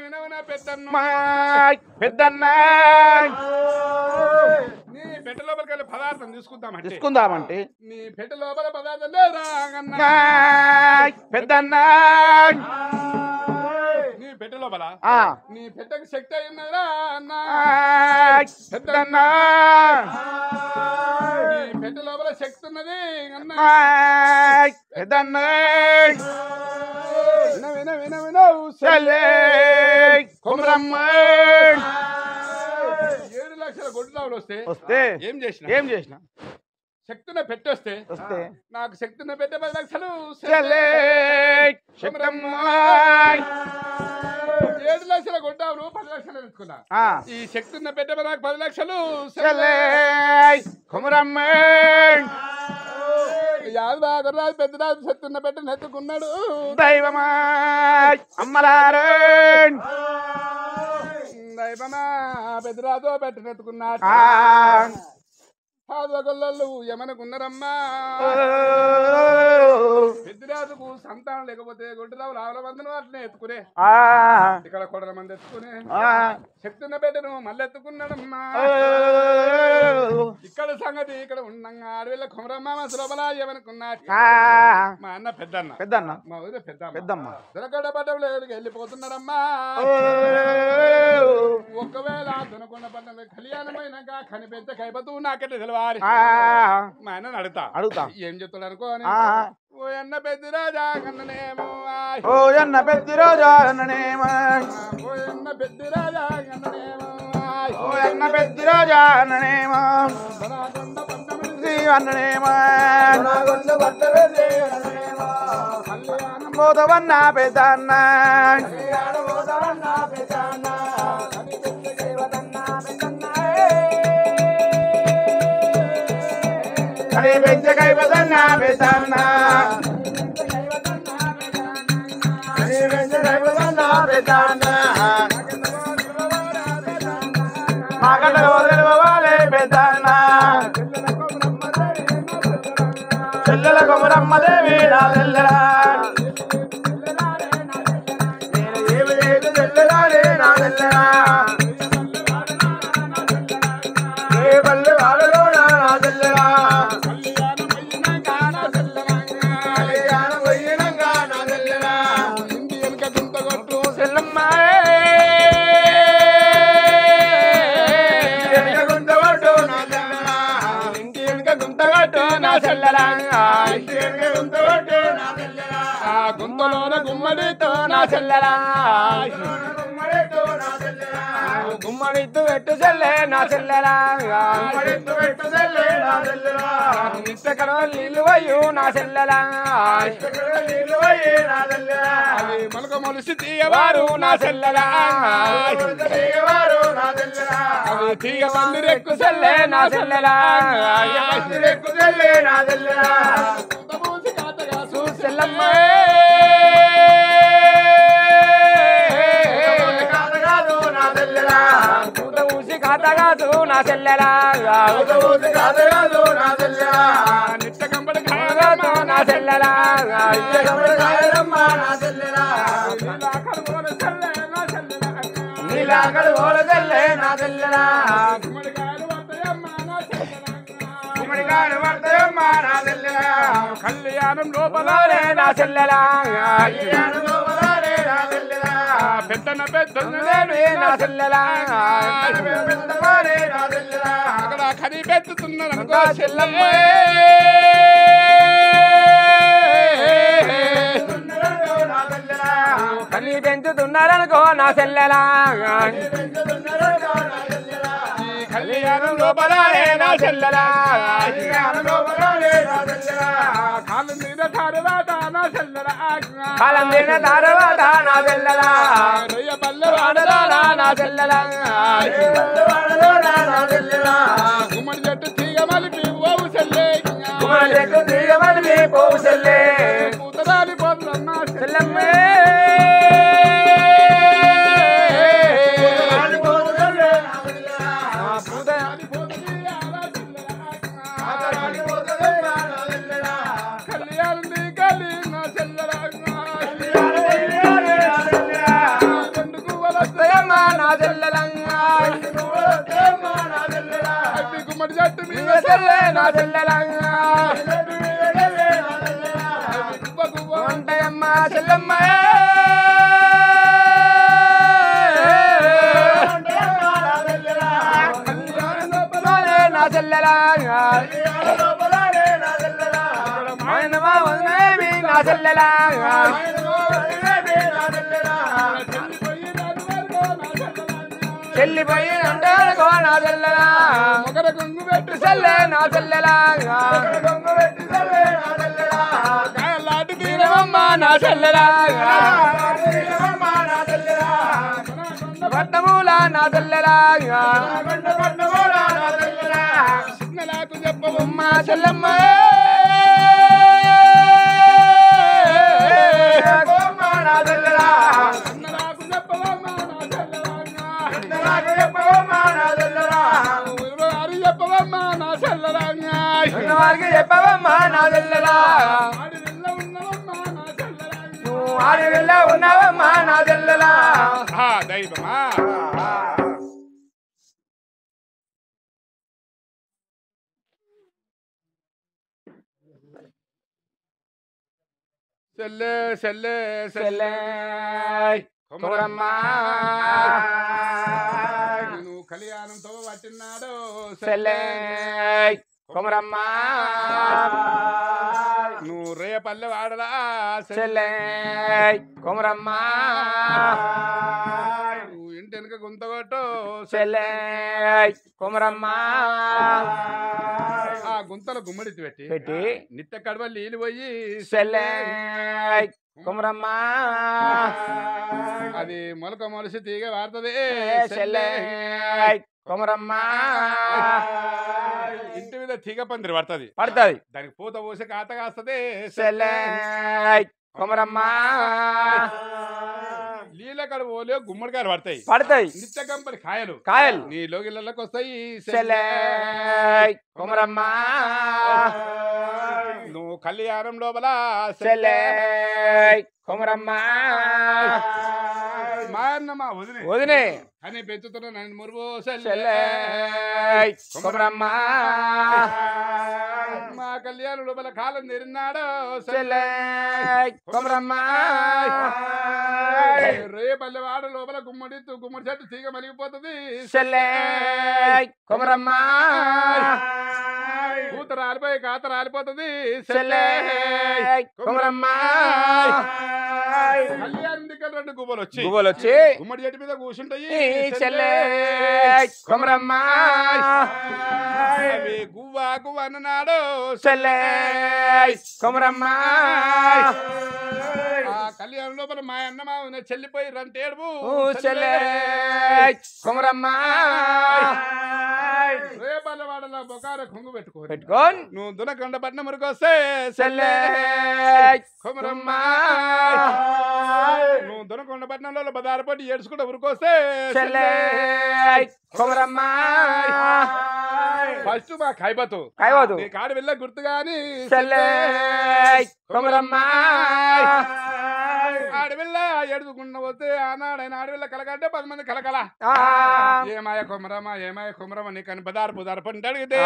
వినవిన పెద్దన్న నీ పెట్టె లోపలికి వెళ్ళి పదార్థం తీసుకుందామంటే నీ పెట్టె లోపల పదార్థం లేదా పెద్దన్న నీ పెట్టె లోపల నీ పెట్టెకి శక్తి అయినదా అన్న పెద్దన్న నీ పెట్టె లోపల శక్తి ఉన్నది అన్న పెద్దన్న చెల్లే కొమరమ్మ 7 లక్షల గొడ్లావులు వస్తే వస్తే ఏం చేసిన శక్తిన పెట్టొస్తే నాకు శక్తిన పెట్టే 10 లక్షలు చెల్లే శక్తమ్మ 7 లక్షల గొడ్డావులు 10 లక్షలు ఎత్తుకున్నా ఈ శక్తిన పెట్టే నాకు 10 లక్షలు చెల్లే కొమరమ్మ యాదరాజు పెద్దరాజు శక్తిన పెట్ట నెత్తుకున్నాడు దైవమా అమ్మలారే దైవమా పెద్దరాజు పెట్టనెత్తుకున్నాడు పాదగొల్లలు ఏమనుకున్నారమ్మా పెద్దరాజుకు సంతానం లేకపోతే గొడ్డరావు రావుల మందిని వాటిని ఎత్తుకునే ఇక్కడ కొడల మంది ఎత్తుకునే శక్తిన పెట్టను మళ్ళీ ఎత్తుకున్నాడమ్మా ఇక్కడ సంగతి ఇక్కడ ఉండంగా అడవిలో కొమరమ్మ లోపల ఏమనుకున్నాడు మా అన్న పెద్దన్న మా ఊరే పెద్దమ్మ దొరకడ పడ్డలు వెళ్ళిపోతున్నారమ్మా ఒకవేళ దొనకొండ పడ్డ కళ్యాణమైనాక కనిపెట్టే కైపతూ నాకైతే తెలవాలి మా అన్న అడుగుతా ఏం చెప్తాడు అనుకో అని ఓ అన్న పెద్దిరాజా కన్ననేమో ఓ అన్న పెద్దిరాజా అన్ననేమో ఓ అన్న పెద్దిరాజా కన్ననేమో ఓ అన్న పెద్దిరాజా అన్ననేమో అన్ననేమో మోదవన్న పెద్దన్న పెంచకైపోతన్నా పెద్దన్న పెద్దన్న మాకడ వదిలిపోవాలి పెద్దన్న చెల్లెల కొమరమ్మదేవి నా చెల్లెలా నేను ఏమి లేదు చెల్లెలాడే నా చెల్లెలా ఏ పల్లె వాడలో నా చెల్లెలా గుంతలోన గుమ్మడితో నా చెల్లెలా గుమ్మడితో పెట్టు చెల్లె నా చెల్లెలా నిట్టకడో నీళ్ళు వయ్యు నా చెల్లెలా మొలక మొలిసి తీయవారు నా చెల్లెలా తీగ మందిరెక్కు చెల్లె నా చెల్లెలా చెల్లమ్మ ఊసి కాతగాదు నా చెల్లెలా నిట్ట కంబడి కాదు నా చెల్లెలా నీలాకడు ఓల చెల్లె నా చెల్లెలా కళ్యాణం లోపలే నా చెల్లెలా పెద్దన పెద్దనే నా చెల్లెలా అక్కడ కని పెట్టుతున్నాను చెల్లెమ్మ కని పెంచుతున్నారనుకో నా చెల్లెలా కళ్యాణం లోపలే నా చెల్లెలా కాలం మీద తర్వాత నా చెల్లెలా కాలం మీద తర్వాత నా చెల్లెలా రొయ్య పల్లె వాడదా నా చెల్లెలా గుమ్మడి చెట్టు తీగ మలిపి పోవు చెల్లె గుమ్మడి చెట్టు తీగ మలిపి పోవు చెల్లె పూతరాలి పోతున్న చెల్లెమ్మే గుమ్మడి చెట్టు మీద చెల్లె నా చెల్లెలా ఉంటాయమ్మ చెల్లెమ్మ నా చెల్లెలా నా చెల్లెలా చెల్లిపోయినంటే నా చెల్లెలా ఒకరి కొంగు పెట్టి చెల్లె నా చెల్లెలా కొంగు పెట్టి చల్లే నా చెల్లెలా లాంటి తీరవమ్మ నా చెల్లెలా నా చెల్లెలా పట్టముల నా చెల్లెలా నా చెల్లెలా చిన్నలాకు చెప్పవమ్మ చెల్లెమ్మ నా చెల్లెలా చిన్నలాకు చెప్పవమ్మ నా చెల్లెలా నాకు చెప్పవమ్మ నా చెల్లెలా వారికి చెప్పవమ్మ నా చెల్లెలా వారికి చెప్పవమ్మ నా చెల్లెలా నువ్వు ఆడివిల్ల ఉన్నావమ్మ నా చెల్లెలా దైవమా చెల్లె చెల్లె చెల్లె కొమరమ్మ నువ్వు కళ్యాణంతో పట్టినాడు చెల్లె కొమరమ్మ నువ్వు రేపల్లె వాడరా చెల్లె కొమరమ్మ నువ్వు ఇంటి వెనుక గుంతగొట్టు చెల్లె కొమరమ్మ ఆ గుంతలో గుమ్మడితి పెట్టి పెట్టి నిత్య కడవ నీళ్ళు పోయి చెల్లె కొమరమ్మ అది మొలక మొలిసి తీగ వాడుతుంది చెల్లె కొమరమ్మ ఇంటి మీద తీగ పందిరి పడుతుంది పడుతుంది దానికి పూత పోసి కాత కాస్తుంది చెల్లె కొమరమ్మ నీళ్ళ కడ పోలే గుమ్మడికాయలు పడతాయి పడతాయి నిత్య కంపని కాయలు కాయలు నీ లోగిళ్ళకి వస్తాయి చెల్లె కొమరమ్మ నువ్వు కళ్యాణం లోపల చెల్లె కొమరమ్మ మా అన్న మా వదినే వదినే అని పెంచుతున్నా నన్ను మురుగు చెల్లె కొమరమ్మ మా కళ్యాణం లోపల కాలం తెరినాడు చెల్లె కొమరమ్మ రేపల్లె వాడ లోపల గుమ్మడి చెట్టు తీగ మలిగిపోతుంది చెల్లె కొమరమ్మ పూత రాలిపోయి కాత రాలిపోతుంది చెల్లె కొమరమ్మ కళ్యాణం దగ్గర 2 గువ్వలు వచ్చి గుమ్మడి చెట్టు మీద కూర్చుంటాయి చెల్లె కొమరమ్మ గువ్వ గువ్వ అన్నాడు చెల్లె కొమరమ్మ ఆ కళ్యాణం లోపల మా అన్న మా చెల్లిపోయి రంటేడుపు చెల్లె కొమరమ్మ రేపల్ల వాడలో బొకార కొంగు పెట్టుకోని నువ్వు దునకొండ పట్నం వరకొస్తే చెల్లె కొమరమ్మ నువ్వు దునకొండ పట్నంలో బదారపట్టి ఏడ్చుకుంటే ఉరికొస్తే చెల్లె కొమరమ్మ ఫస్ట్ మా కైబతు నీ కాడు వెళ్ళ గుర్తు గాని చెల్లె కొమరమ్మ ఆడవిల్ల ఎడుచుకుంటూ వస్తే ఆనాడైన ఆడవిల్ల కలకంటే 10 మంది కలకల ఏమాయ కొమరమ్మ నీకని బదారు పంట అడిగితే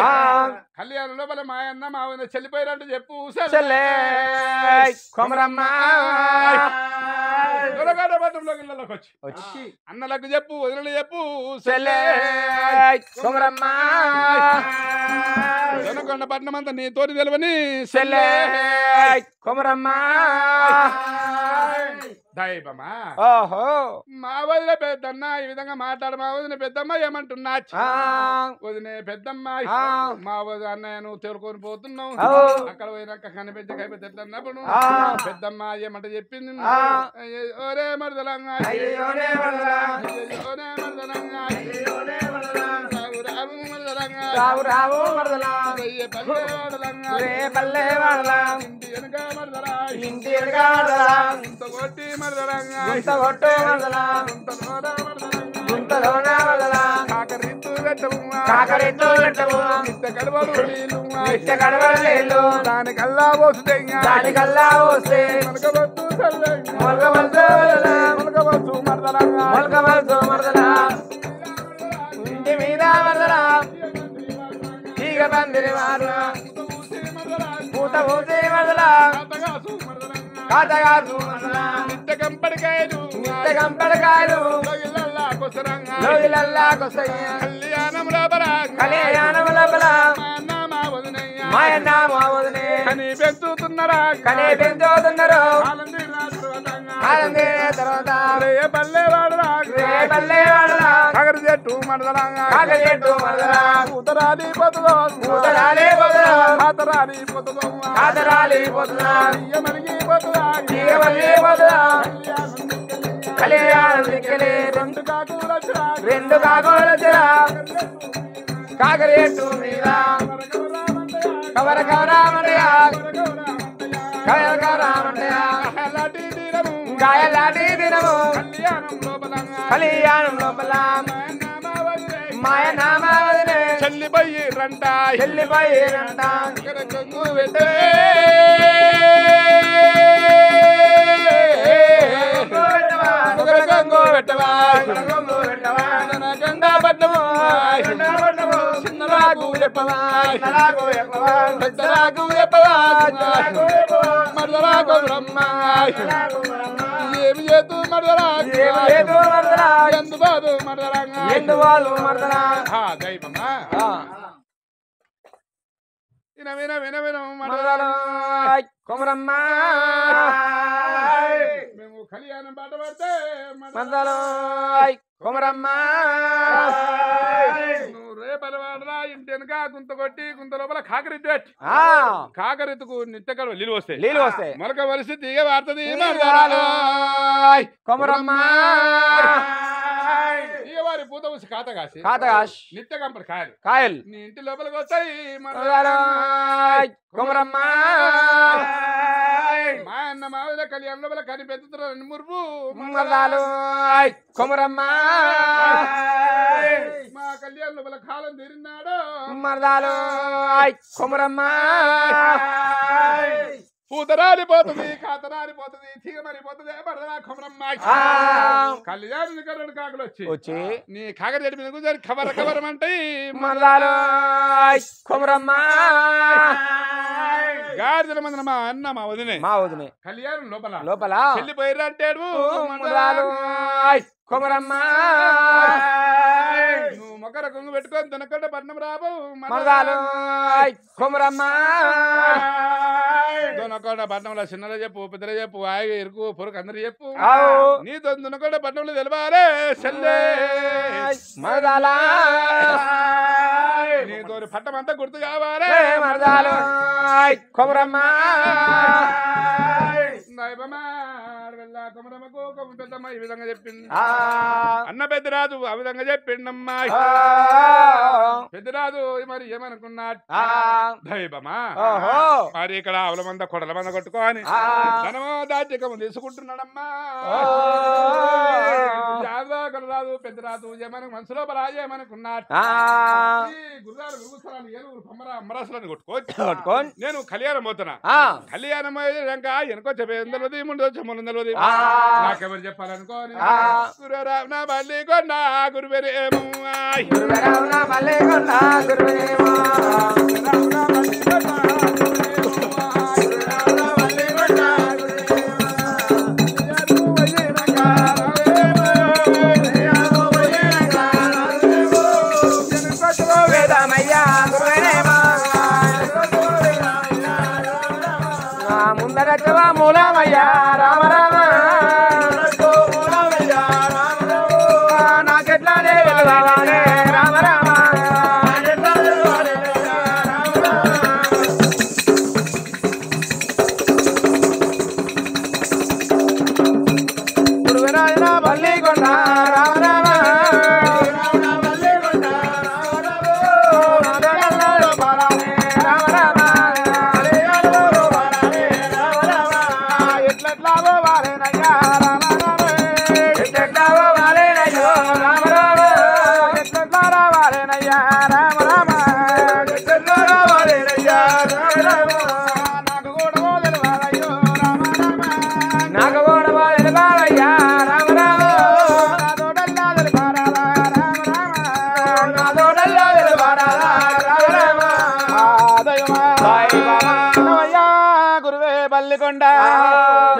కళ్యాణం లోపల మా అన్న మా చెల్లిపోయారంటే చెప్పు చెల్లె కొమరమ్మ ఇళ్ళలోకి వచ్చి అన్నలకు చెప్పు వదినలు చెప్పు చెల్లె కొమరమ్మ దొనకొండ పట్నం అంతా నీ తోటి తెలవని చెల్లె కొమరమ్మ దైవమా ఓహో మా వదిన పెద్దన్న ఈ విధంగా మాట్లాడు మా వదిన పెద్దమ్మ ఏమంటున్నా వదినే పెద్దమ్మ మా వదిన అన్నయ్య నువ్వు తోలుకొని పోతున్నావు అక్కడ పోయినాక కనిపించే కైపెట్టి ఎట్లా అన్నప్పుడు పెద్దమ్మ ఏమంట చెప్పింది ఓరే మరదలంగా రావు మరదలా పల్లె వాడలా ఇంటి వెనక మరదలా కొట్టి మరదలంగా కొట్టు మరదలా గుంతలోన మరదలా కాకరెత్తు పెట్టము నిత్య కడవలు నీళ్ళు దానికల్లా పోస్తే మొలకవచ్చు మరదలా ఇంటి మీద మరదలా తీగ పందిరి మారు పూత పూసి మరదలా కాతగాసు మరదలా నిత్య కంపడికాయలు కళ్యాణం లోపల మాయన్న మా వదినే కని పెంచుతున్నారా ఆనందే తర్వాత పల్లె వాడరా పల్లె వాడలా కగరి చెట్టు చెట్టు మడదలంగా కాకర చెట్టు మరదలా ఉదరాలి పొద్దులో ఉదరాలి పొద్దులో కాతరాలి పొద్దులో కాతరాలి పొద్దులా తీయమలిగి పొద్దులా తీయమలిగి పొద్దులా కళ్యాణం దిక్కలే రెండు కాకులొచ్చిరా రెండు కాకోలొచ్చిరా కాకర చెట్టు మీద కవర కవరామంటయా కవర కవరామంటయా అలాంటి తీరము గాయలాంటి దినము కళ్యాణం లోపలంగా కళ్యాణం లోపల మాయ నామావదినే చెల్లిపోయి రంట వెళ్ళిపోయినంట కొంగు పెట్టే కొంగు పెట్టవా గంగా పట్నము చిన్నలాగు చెప్పవా పెద్దలాగు చెప్పవా మరదలాగు బ్రహ్మ ఏమి చేతు మరదలాగు ఎందు బాబు మరదలంగా ఎందువాళ్ళు మరదలా దైవమా విన విన విన విన మరదలా కొమరమ్మ మేము కళ్యాణం పాట పడితే మరదలా కొమరమ్మ నువ్వు రేపలవాడరా ఇంటి వెనక గుంత కొట్టి గుంత లోపల కాకరెత్తి పెట్టి కాకరెత్తుకు నిత్యకలు నీళ్ళు వస్తాయి నీళ్ళు వస్తాయి మొలక వలిసి తీగ వాడుతుంది కొమరమ్మ తీగవారి పూత పూసి కాత కాసి కాతగాష్ నిత్య కంపడి కాయలు కాయలు నీ ఇంటి లోపలికి వస్తాయి కొమరమ్మ మా అన్న మావిడ కళ్యాణం లోపల కని పెంచుతున్నారు మురుపు మరదాలు కొమరమ్మ మా కళ్యాణం లోపల కాలం తీరినాడు మరదాలు కొమరమ్మ పూత రాలిపోతుంది కాత రాలిపోతుంది తీగ మరిపోతుంది మరదలా కొమరమ్మ కళ్యాణం రెండు కాకులు వచ్చి నీ కాకర చెట్టు మీద కూర్చొని కవర కవరం అంటే మరదాలు కొమరమ్మ గాడిదల మంది మా అన్న మా వదినే మా వదినే కళ్యాణం లోపల లోపల చెల్లిపోయిర్రు అంటాడు మరదాలు కొమరమ్మ నువ్వు మొక్కర కొంగు పెట్టుకొని దొనకొండ పట్నం రాబు మరదాలు కొమరమ్మ దొనకొండ పట్నంలో చిన్నలో చెప్పు పెద్దలో చెప్పు ఆగి ఇరుకు పొరుకు అందరు చెప్పు ఆవు నీతో దొనకొండ పట్నంలో తెలవాలే చెల్లే మరదాలా నీతో పట్టం అంతా గుర్తు కావాలే మరదాలు కొమరమ్మ కొమరమ్మకు పెద్దమ్మ ఈ విధంగా చెప్పింది అన్న పెద్దరాజు ఆ విధంగా చెప్పిండమ్మా పెద్దరాజు మరి ఏమనుకున్నాడు దైవమా మరి ఇక్కడ ఆవుల మంద కొడల మంద కొట్టుకోని ధనమో దాచికము తీసుకుంటున్నాడమ్మా జాగ్రత్తరాజు పెద్దరాజు ఏమను మనసులో ఏమనుకున్నాడు గుర్రాలు గురుస్థలాలు ఏలుగురు అమ్మరాసులని కొట్టుకోని నేను కళ్యాణం పోతున్నా కళ్యాణం వెనకొచ్చే తెలియదు ముందు వచ్చే ముందు తెలియదు నాకెవరు చెప్పాలనుకోని గురురావున బల్లి కొండ గురువేరేమో ముందరచవా మూలమయ్యా రామ రామ నాకెట్లానే వెళ్ళాలే రామ రామ గురువినాయన బల్లి కొండ రామ రామ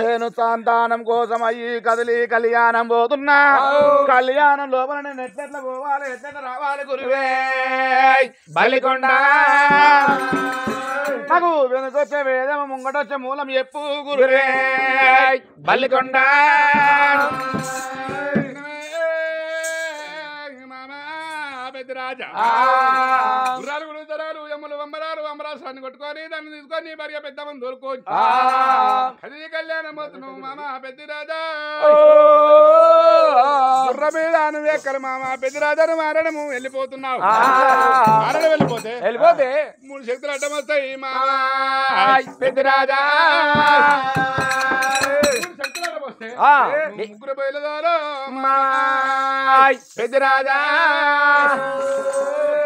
నేను సంతానం కోసం అయ్యి కదిలి కళ్యాణం పోతున్నా కళ్యాణం లోపల నేను ఎట్లెట్లా పోవాలి ఎట్లెట్లా రావాలి గురువే బల్లికొండ నాకు వెనుకొచ్చే వేదము ముంగటొచ్చే మూలం ఎప్పు గురువే బల్లికొండ రాజా గుర్రాలు గురుతరాలు ఎమ్మలు వంబరాలు వంబరాసాన్ని కొట్టుకొని దాన్ని తీసుకొని భార్య పెద్ద మంది దొరుకోని అది కళ్యాణం పోతున్నావు మామ పెద్ద రాజా గుర్ర మీద ఎక్కరు మామ పెద్ద రాజాను మారడము వెళ్ళిపోతున్నావు మారడం వెళ్ళిపోతే 3 శక్తులు అడ్డం వస్తాయి మామ పెద్ద రాజా ముగ్గురు బయలుదారు పెద్ద రాజా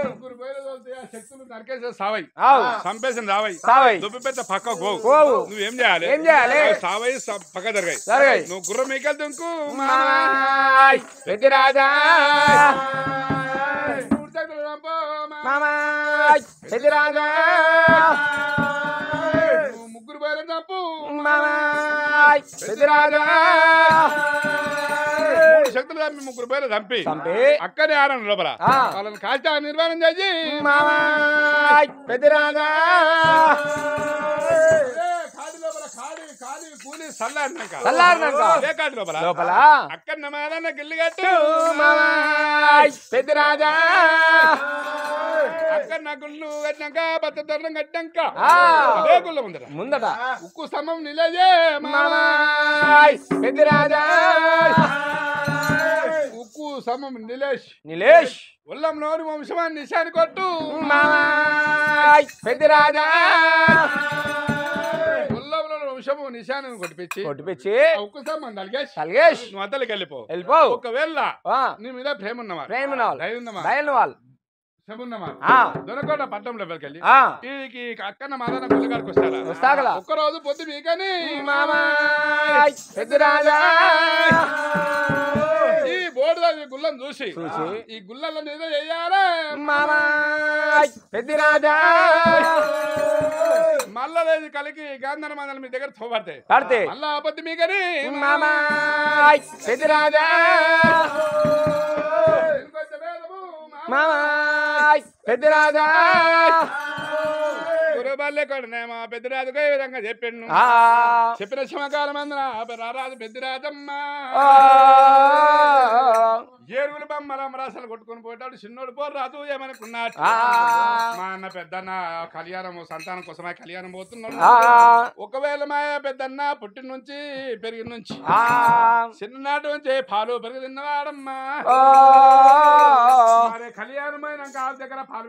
ముగ్గురు బయలుదేరితే ఆ శక్తులు నరికేసే సావై చంపేసిన రావై దుబ్బి పెద్ద పక్కకు పోవు నువ్వేం చేయాలి సావై పక్క జరగాయి నువ్వు గుర్రం మీకెళ్ళి దుంకు పెద్ద రాజా పెద్ద రాజా ముగ్గురు బయలు చంపు పెద్ద రాజా శక్తులు చంపి ముగ్గురు బయలు చంపి అక్కడే ఆరని లోపల వాళ్ళని కాల్చి నిర్మాణం చేసి పెద్ద రాజా కూలి చల్లారినాక కాదు లోపల అక్కడ నమాలన్న గిల్లి కట్టు పెద్ద రాజా అక్కడ నా గుళ్ళు కట్టినాక బత్త దొరడం కట్టినాక అదే గుళ్ళ ముందట ఉక్కు స్తంభం నిలజే పెద్ద రాజా ఉక్కు స్తంభం నిలేష్ ఉల్లంలోని వంశమాన్ని నిశాని కొట్టు పెద్ద రాజా వంశము నిశాను కొట్టిపించి ఉక్కు స్తంభం తలిగేష్ నువ్వు అద్దలికి వెళ్ళిపో ఒకవేళ నీ మీద ప్రేమ ఉన్నవాళ్ళు దొరకోట పట్టణంలో వెళ్ళి వీడికి అక్కన్న మాదన గుళ్ళగాడికి వస్తారా ఒక్కరోజు పొద్దు మీకని పెద్ద రాజా ఈ బోర్డు గుళ్ళను చూసి ఈ గుళ్ళల్లో నిజం చెయ్యాలా పెద్ద రాజా మళ్ళా లేదు కలిగి గాంధర మందల మీ దగ్గర పడితే మళ్ళా పొద్దు మీకని పెద్ద రాజా పెద్ద రాజా గురుబాలే కొడనేమో పెద్ద రాజుగా ఈ విధంగా చెప్పిన క్షమకాలం అందర రారాజు పెద్ద రాజమ్మ ఏరుగులు బొమ్మల రాసాలు కొట్టుకుని పోతాడు చిన్నోడు పోరు రాజు ఏమనుకున్నాడు మా అన్న పెద్దన్న కళ్యాణం సంతానం కోసమే కళ్యాణం పోతున్నాడు ఒకవేళ మా పెద్దన్న పుట్టిన నుంచి పెరిగిన నుంచి చిన్ననాటి నుంచి పాలు పెరిగి తిన్నవాడమ్మా మరి కళ్యాణమైనాక ఆ దగ్గర పాలు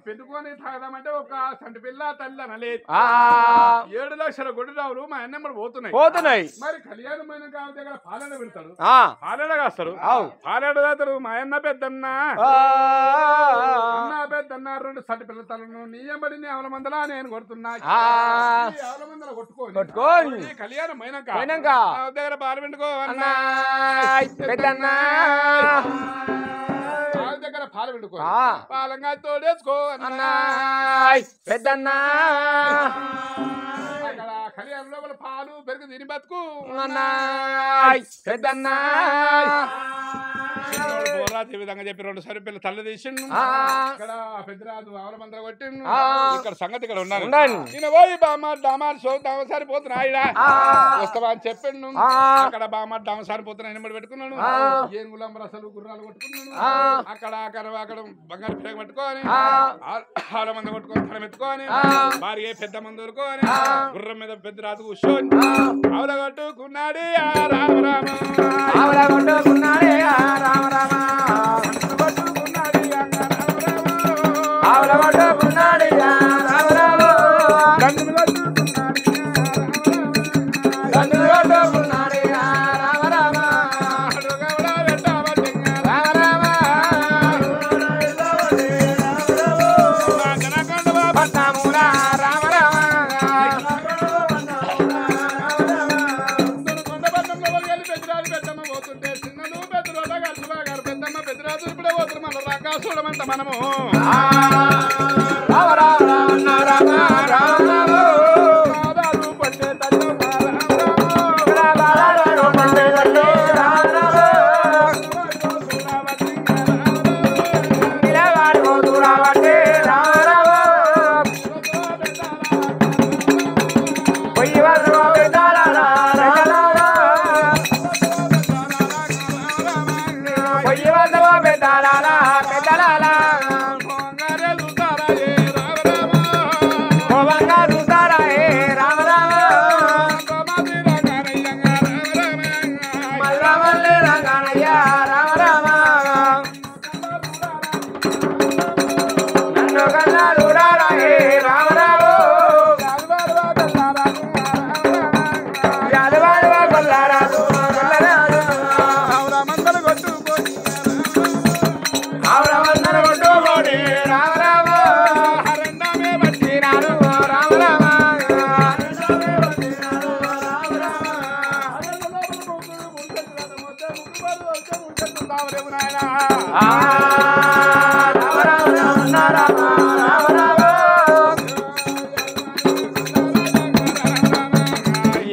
పెట్టుకొని తాగదామంటే ఒక సంటి పిల్ల తల్లి అనలేదు 7 లక్షల గొడ్డురావులు మా అన్నమ్మడు పోతున్నాయి మరి కళ్యాణమైనాక ఆ దగ్గర పాలన పెడతాడు పాలన కాస్తాడు పాలన దాతరు మా అన్న పెద్దన్న అన్న పెద్దన్న 2 సంటి పిల్ల తలను నీయబడి అవల మందలా నేను కొడుతున్నా అవల మందల కొట్టుకోని కళ్యాణమైనాక ఆ దగ్గర పాలు పెట్టుకో అన్న పెద్దన్న దగ్గర పాలు పెట్టుకో పాలంగా తోడేసుకో అన్న పెద్దన్న కళ్యాణం లోపల పాలు పెరుగు తిని బతుకు పెద్దన్న ఈ విధంగా చెప్పి 2 సరిపిల్ల తల్లి తీసిండు ఇక్కడ పెద్దరాజు ఆవల మందర కొట్టిండు ఇక్కడ సంగతి ఇక్కడ ఉన్నాను నేను పోయి బామారి పోతున్నా వస్తావా అని చెప్పిండు అక్కడ బామారి దామసారి పోతున్నా ఎనబడి పెట్టుకున్నాను ఏనుగులంబర అసలు గుర్రాలు కొట్టుకున్నాను అక్కడ బంగారు పిల్లగా పట్టుకొని ఆల మంద కొట్టుకొని తల ఎత్తుకొని భార్య పెద్ద మంది ఊరుకొని గుర్రం మీద పెద్ద రాజు కూర్చొని ఆవుల కొట్టుకున్నాడు రామ రామ ఆవుల కొట్టుకున్నాడు రామ రామ ఆవుల కొట్టుకున్నాడు రామ రామ గంగులు కొట్టుకున్నాడు రామ రామ చూడమంట మనము la la la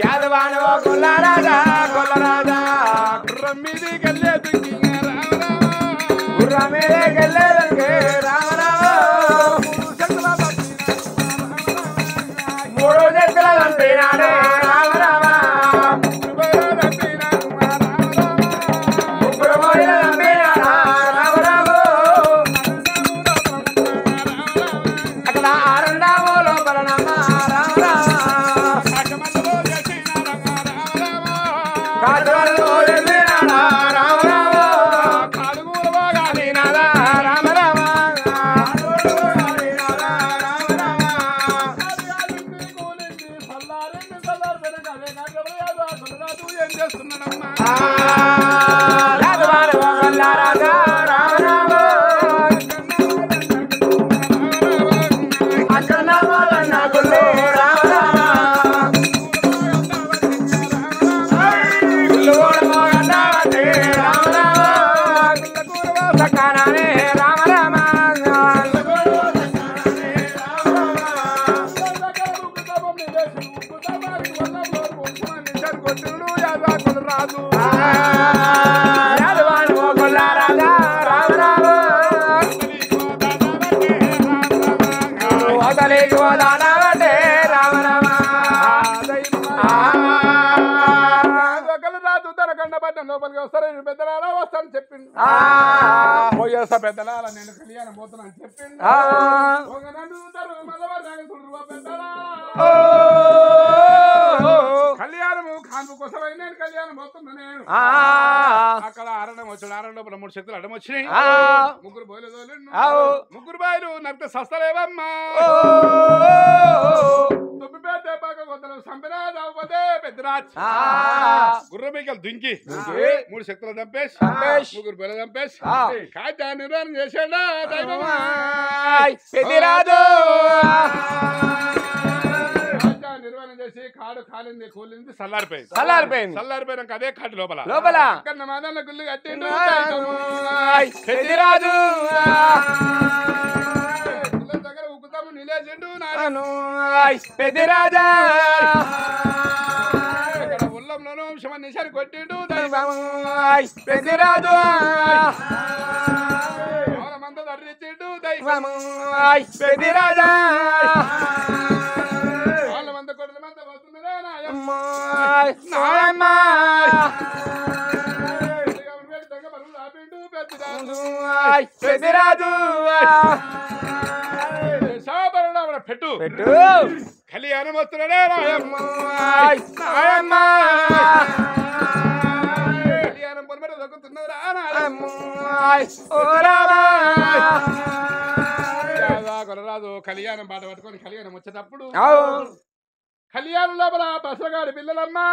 యాదవాను గొల్ల రాజా గొల్ల రాజా రమ్మిది గల్లే దుంకి గుర్రమేలే గెల్లెలకే రామ రామ మూడు చెక్కల లంపినాడే రామ రామ ముగ్గురు మోయిల లంపినాడా రామ రామ అక్కడ ఆరండామో లోపల నమ్మ రామ రామ కాజవాళ్ళు ఎదిరినాడా రామ రామ కాలినాడా రామ రామ ఏం చేస్తున్నాడమ్మా యాదవాను గొల్ల రాజా రామ రామ అచ్చన్నమోలన్న గుళ్ళు రామ రామ గుళ్ళు ఓడమోగండావతి రామ రామ సకానానే రామ రామ రాజు యాదవాను గొల్ల రాజా రామ రామ వదలేకి వదానవటే రామ రామ రాజు తనకండ పట్టిన లోపలికి వస్తారా పెద్దనాలా వస్తాను చెప్పిండు పోయేస్తా పెద్దనాల నేను కళ్యాణం పోతున్నాను చెప్పిండు ఒక నన్ను చూస్తారు మళ్ళీ చూడరు పెద్దనా కళ్యాణము కాన్పు కోసమై నేను కళ్యాణం పోతున్నా నేను అక్కడ అరణం వచ్చాడు అరణం లోపల 3 శక్తులు అడ్డం వచ్చినాయి ముగ్గురు బోయలు ముగ్గురు బాయలు నరితే సస్తలేవమ్మా దుబ్బిపేట బాగా కొత్తలు సంపనా దావపోతే పెద్దరాజ్ గుర్రమీకలు దుంకి 3 శక్తులు చంపేసి ముగ్గురు బోయలు చంపేసి కాజా నిర్వహణ చేశాడా దైవమా పెద్దిరాజు నిర్వహణ చేసి కాడు కాలింది కూలింది చల్లారిపోయింది చల్లారిపోయినాక అదే కాటి లోపల అక్కడ మాదన్న గుళ్ళు కట్టిండు పెద్దిరాజు దగ్గర ఉక్కుతాము నిలేసిండు పెద్దిరాజా ఉల్లంలోనూ శమనిషాన్ని కొట్టిండు పెద్దిరాజు మంద ధరించిండు పెద్దిరాజా వాళ్ళ మంద కొట్టిన మంద వస్తున్నదే నాయమ్మ పెద్దిరాజు పెట్టు పెట్టు కళ్యాణం వస్తున్నాడే నాయమ్మ కళ్యాణం పొరబడి దొక్కుతున్నది రాదు కళ్యాణం పాట పట్టుకొని కళ్యాణం వచ్చేటప్పుడు కళ్యాణం లోపల బసగాడి పిల్లలమ్మా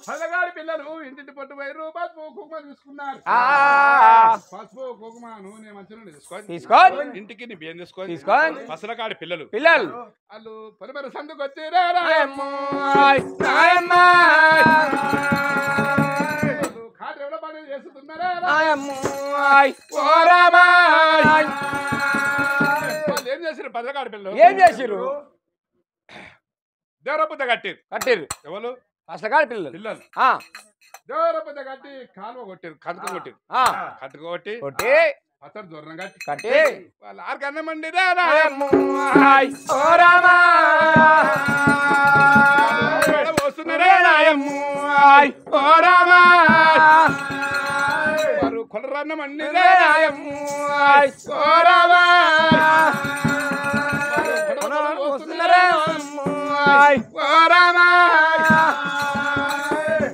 బసగాడి పిల్లలు ఇంటింటి పట్టు వైరు పసుపు కుంకుమ తీసుకున్నారు పసుపు కుంకుమ నూనె మంచి తీసుకోండి ఇంటికి నీ బియ్యం తీసుకొని తీసుకోండి బసలగాడి పిల్లలు వాళ్ళు పొలిమరి సందుకు వచ్చి కాటు ఎవడ పని చేస్తున్నారా ఏం చేసారు బసలగాడి పిల్లలు ఏం చేసిరు దేవరబుద్ధ కట్టిరు ఎవరు అసలు పిల్లలు పిల్లలు దేవరబుద్ధ కట్టి కాలువ కొట్టిరు కతుకు కొట్టిరు కతుకు కొట్టి అతడు దూరం కట్టి వాళ్ళు ఆరుకన్నమండి వారు కొలరన్నమండి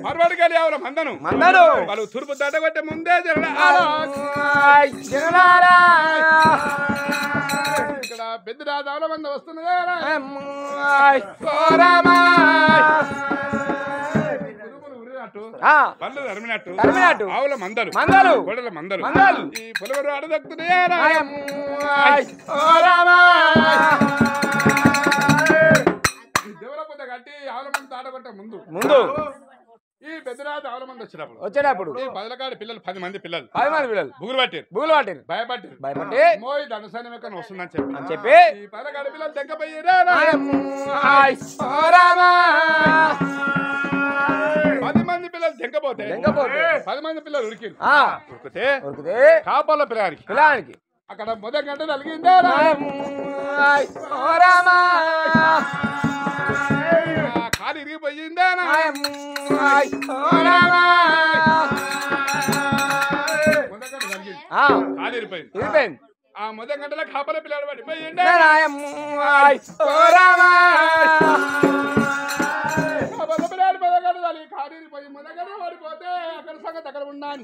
మరవడికెళ్ళి ఎవరు మందను వాళ్ళు తూర్పు దాటగొట్టే ముందే ఇక్కడ పెద్ద రాజాల మంది వస్తున్నదా పళ్ళు తరిమినట్టు ఆవుల మందలు గొడల మందలు ఈ పొలవరు అడదక్కుతున్నాయా దేవరపూత కట్టి ఆవుల మంది దాటగొట్టే ముందు ఈ పెద్దరాజు ఆవుల మంది వచ్చినప్పుడు వచ్చేటప్పుడు ఈ పదలకాడి పిల్లలు 10 మంది పిల్లలు 10 మంది పిల్లలు బుగులు పట్టారు భయపట్టారు భయపడి మోయి ధనుసని వెక్కన వస్తుందని చెప్పి చెప్పి ఈ పదలకాడి పిల్లలు తెగ్గపోయి 10 మంది పిల్లలు తెగ్గపోతే 10 మంది పిల్లలు ఉరికితే కాపాల పిల్లానికి అక్కడ మొదటి గంట నలిగిందే కాలు ఇరిగిపోయిందే కాలు ఇరిగిపోయింది ఆ మొదటి గంటలో కాపల పిల్లలు పడిపోయింది పిల్లలు మొదగంటలు కాలు ఇరిగిపోయి మొదగంట పడిపోతే అక్కడ సంగతి అక్కడ ఉన్నాను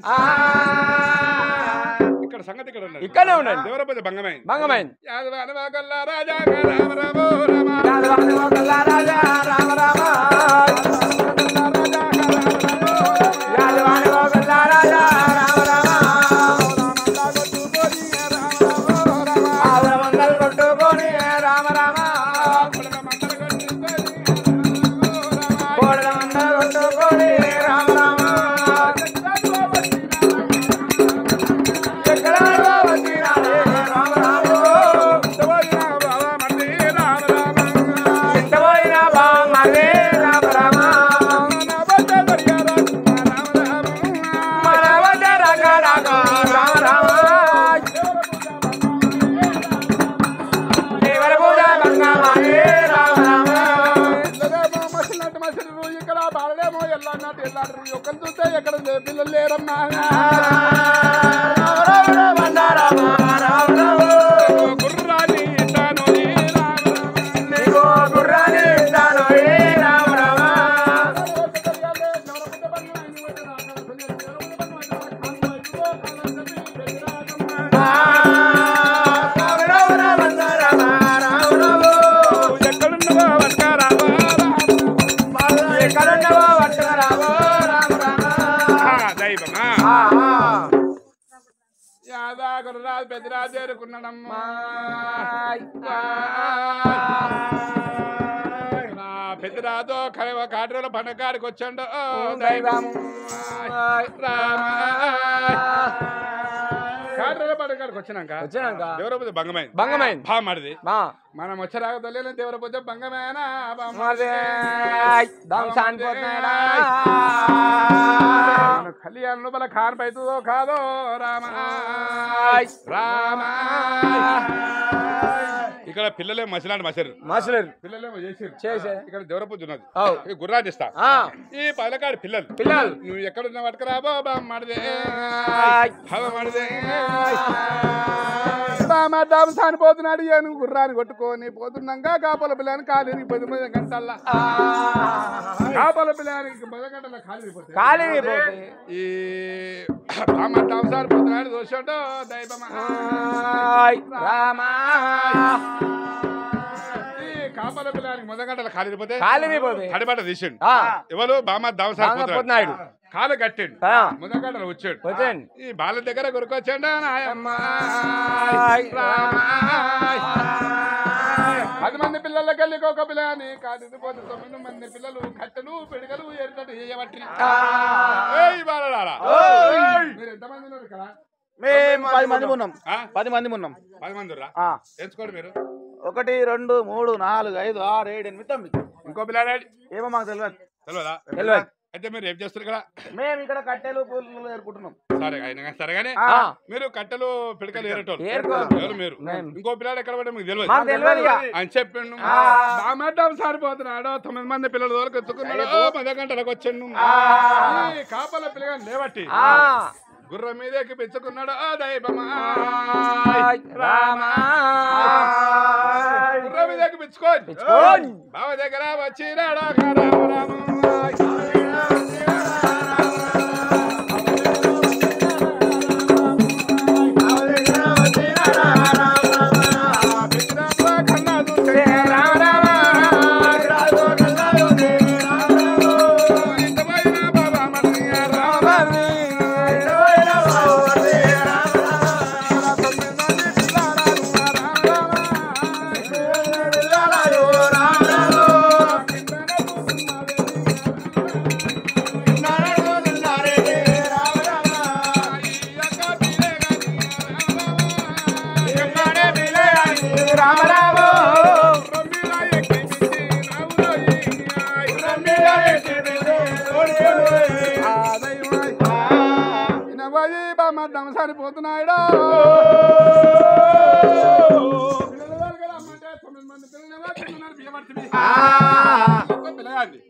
ఇక్కడ సంగతి ఇక్కడ ఉన్నది ఇక్కడే ఉండండి దేవరపతి భంగమైంది యాదవానవాగల్లా రాజా రామ రామ ఒకరు చూస్తే ఎక్కడ పిల్లలు లేరమ్మా గుర్రాని గుర్రాలు పెద్దరాజు చేరుకున్నాడమ్మా పెద్దరాజు కాటూరులో పండగాడికి వచ్చాడు దైవం కాటూరులో పండగాడికి వచ్చినాక దేవరపతి భంగమైంది బామడిది మనం వచ్చరాక తల్లి దేవరపతి భంగమేనా కళ్యాణ లోపల కాన్ పైతుందో కాదో రామ ఇక్కడ పిల్లలే మసలాడు పిల్లలేమో చేసారు ఇక్కడ దేవరపూజ ఉన్నది గుర్రాలు ఇస్తా ఈ పదలకాడి పిల్లలు నువ్వు ఎక్కడున్న పట్టుకురా బాబా మడిదే పోతున్నాడు నువ్వు గుర్రాన్ని కొట్టుకొని పోతున్నాక కాపల పిల్లని కాలు ఇరిగిపోయింది గంటల్లా కాపల పిల్లానికి 10 గంటల కాలు ఇరిగిపోతుంది ఈ సారి పోతున్నాడు దోషంటో దైవమా కాపల పిల్లానికి 10 గంటల కాలిపోతే కడిబట్ట తీసిండు ఎవరు బామ్మ దామసారి కాలు కట్టిండు 10 గంటలు వచ్చాడు ఈ బాల దగ్గర కొరుకొచ్చాడు 10 మంది పిల్లలకి వెళ్ళి ఒక పిల్లని కాలిపోతే 9 మంది పిల్లలు కట్టెలు పిడకలు ఎరుటట్టు చేయబట్టి మీరు ఎంతమంది ఉన్నారు ఇక్కడ మేము 10 మంది ఉన్నాం 10 మంది ఉన్నాం 10 మంది ఎంచుకోండి మీరు 1 2 3 4 5 6 7 8 9 ఇంకో పిల్లాడు ఏమో మాకు తెలియదా అయితే మీరు ఏం చేస్తారు ఇక్కడ మేము ఇక్కడ కట్టెలు పూలు ఏరుకుంటున్నాం సరే కానీ మీరు కట్టెలు పిడకలు ఏరటోళ్ళు మీరు ఇంకో పిల్లాడు ఎక్కడ పడ్డా మీకు తెలియదు అని చెప్పిండు బామడ్డం సారిపోతున్నాడు 9 మంది పిల్లలు దొరకు ఎత్తుకున్నాడు 10 గంటలకు వచ్చాడు కాపల పిల్లగాని లేవట్టి గుర్రం మీదకి పెంచుకున్నాడు గుర్రం మీదకి పెంచుకోండి బావ దగ్గర వచ్చినాడు వినబోయి బామడ్డం సరిపోతున్నాయిడా పిల్లగాండి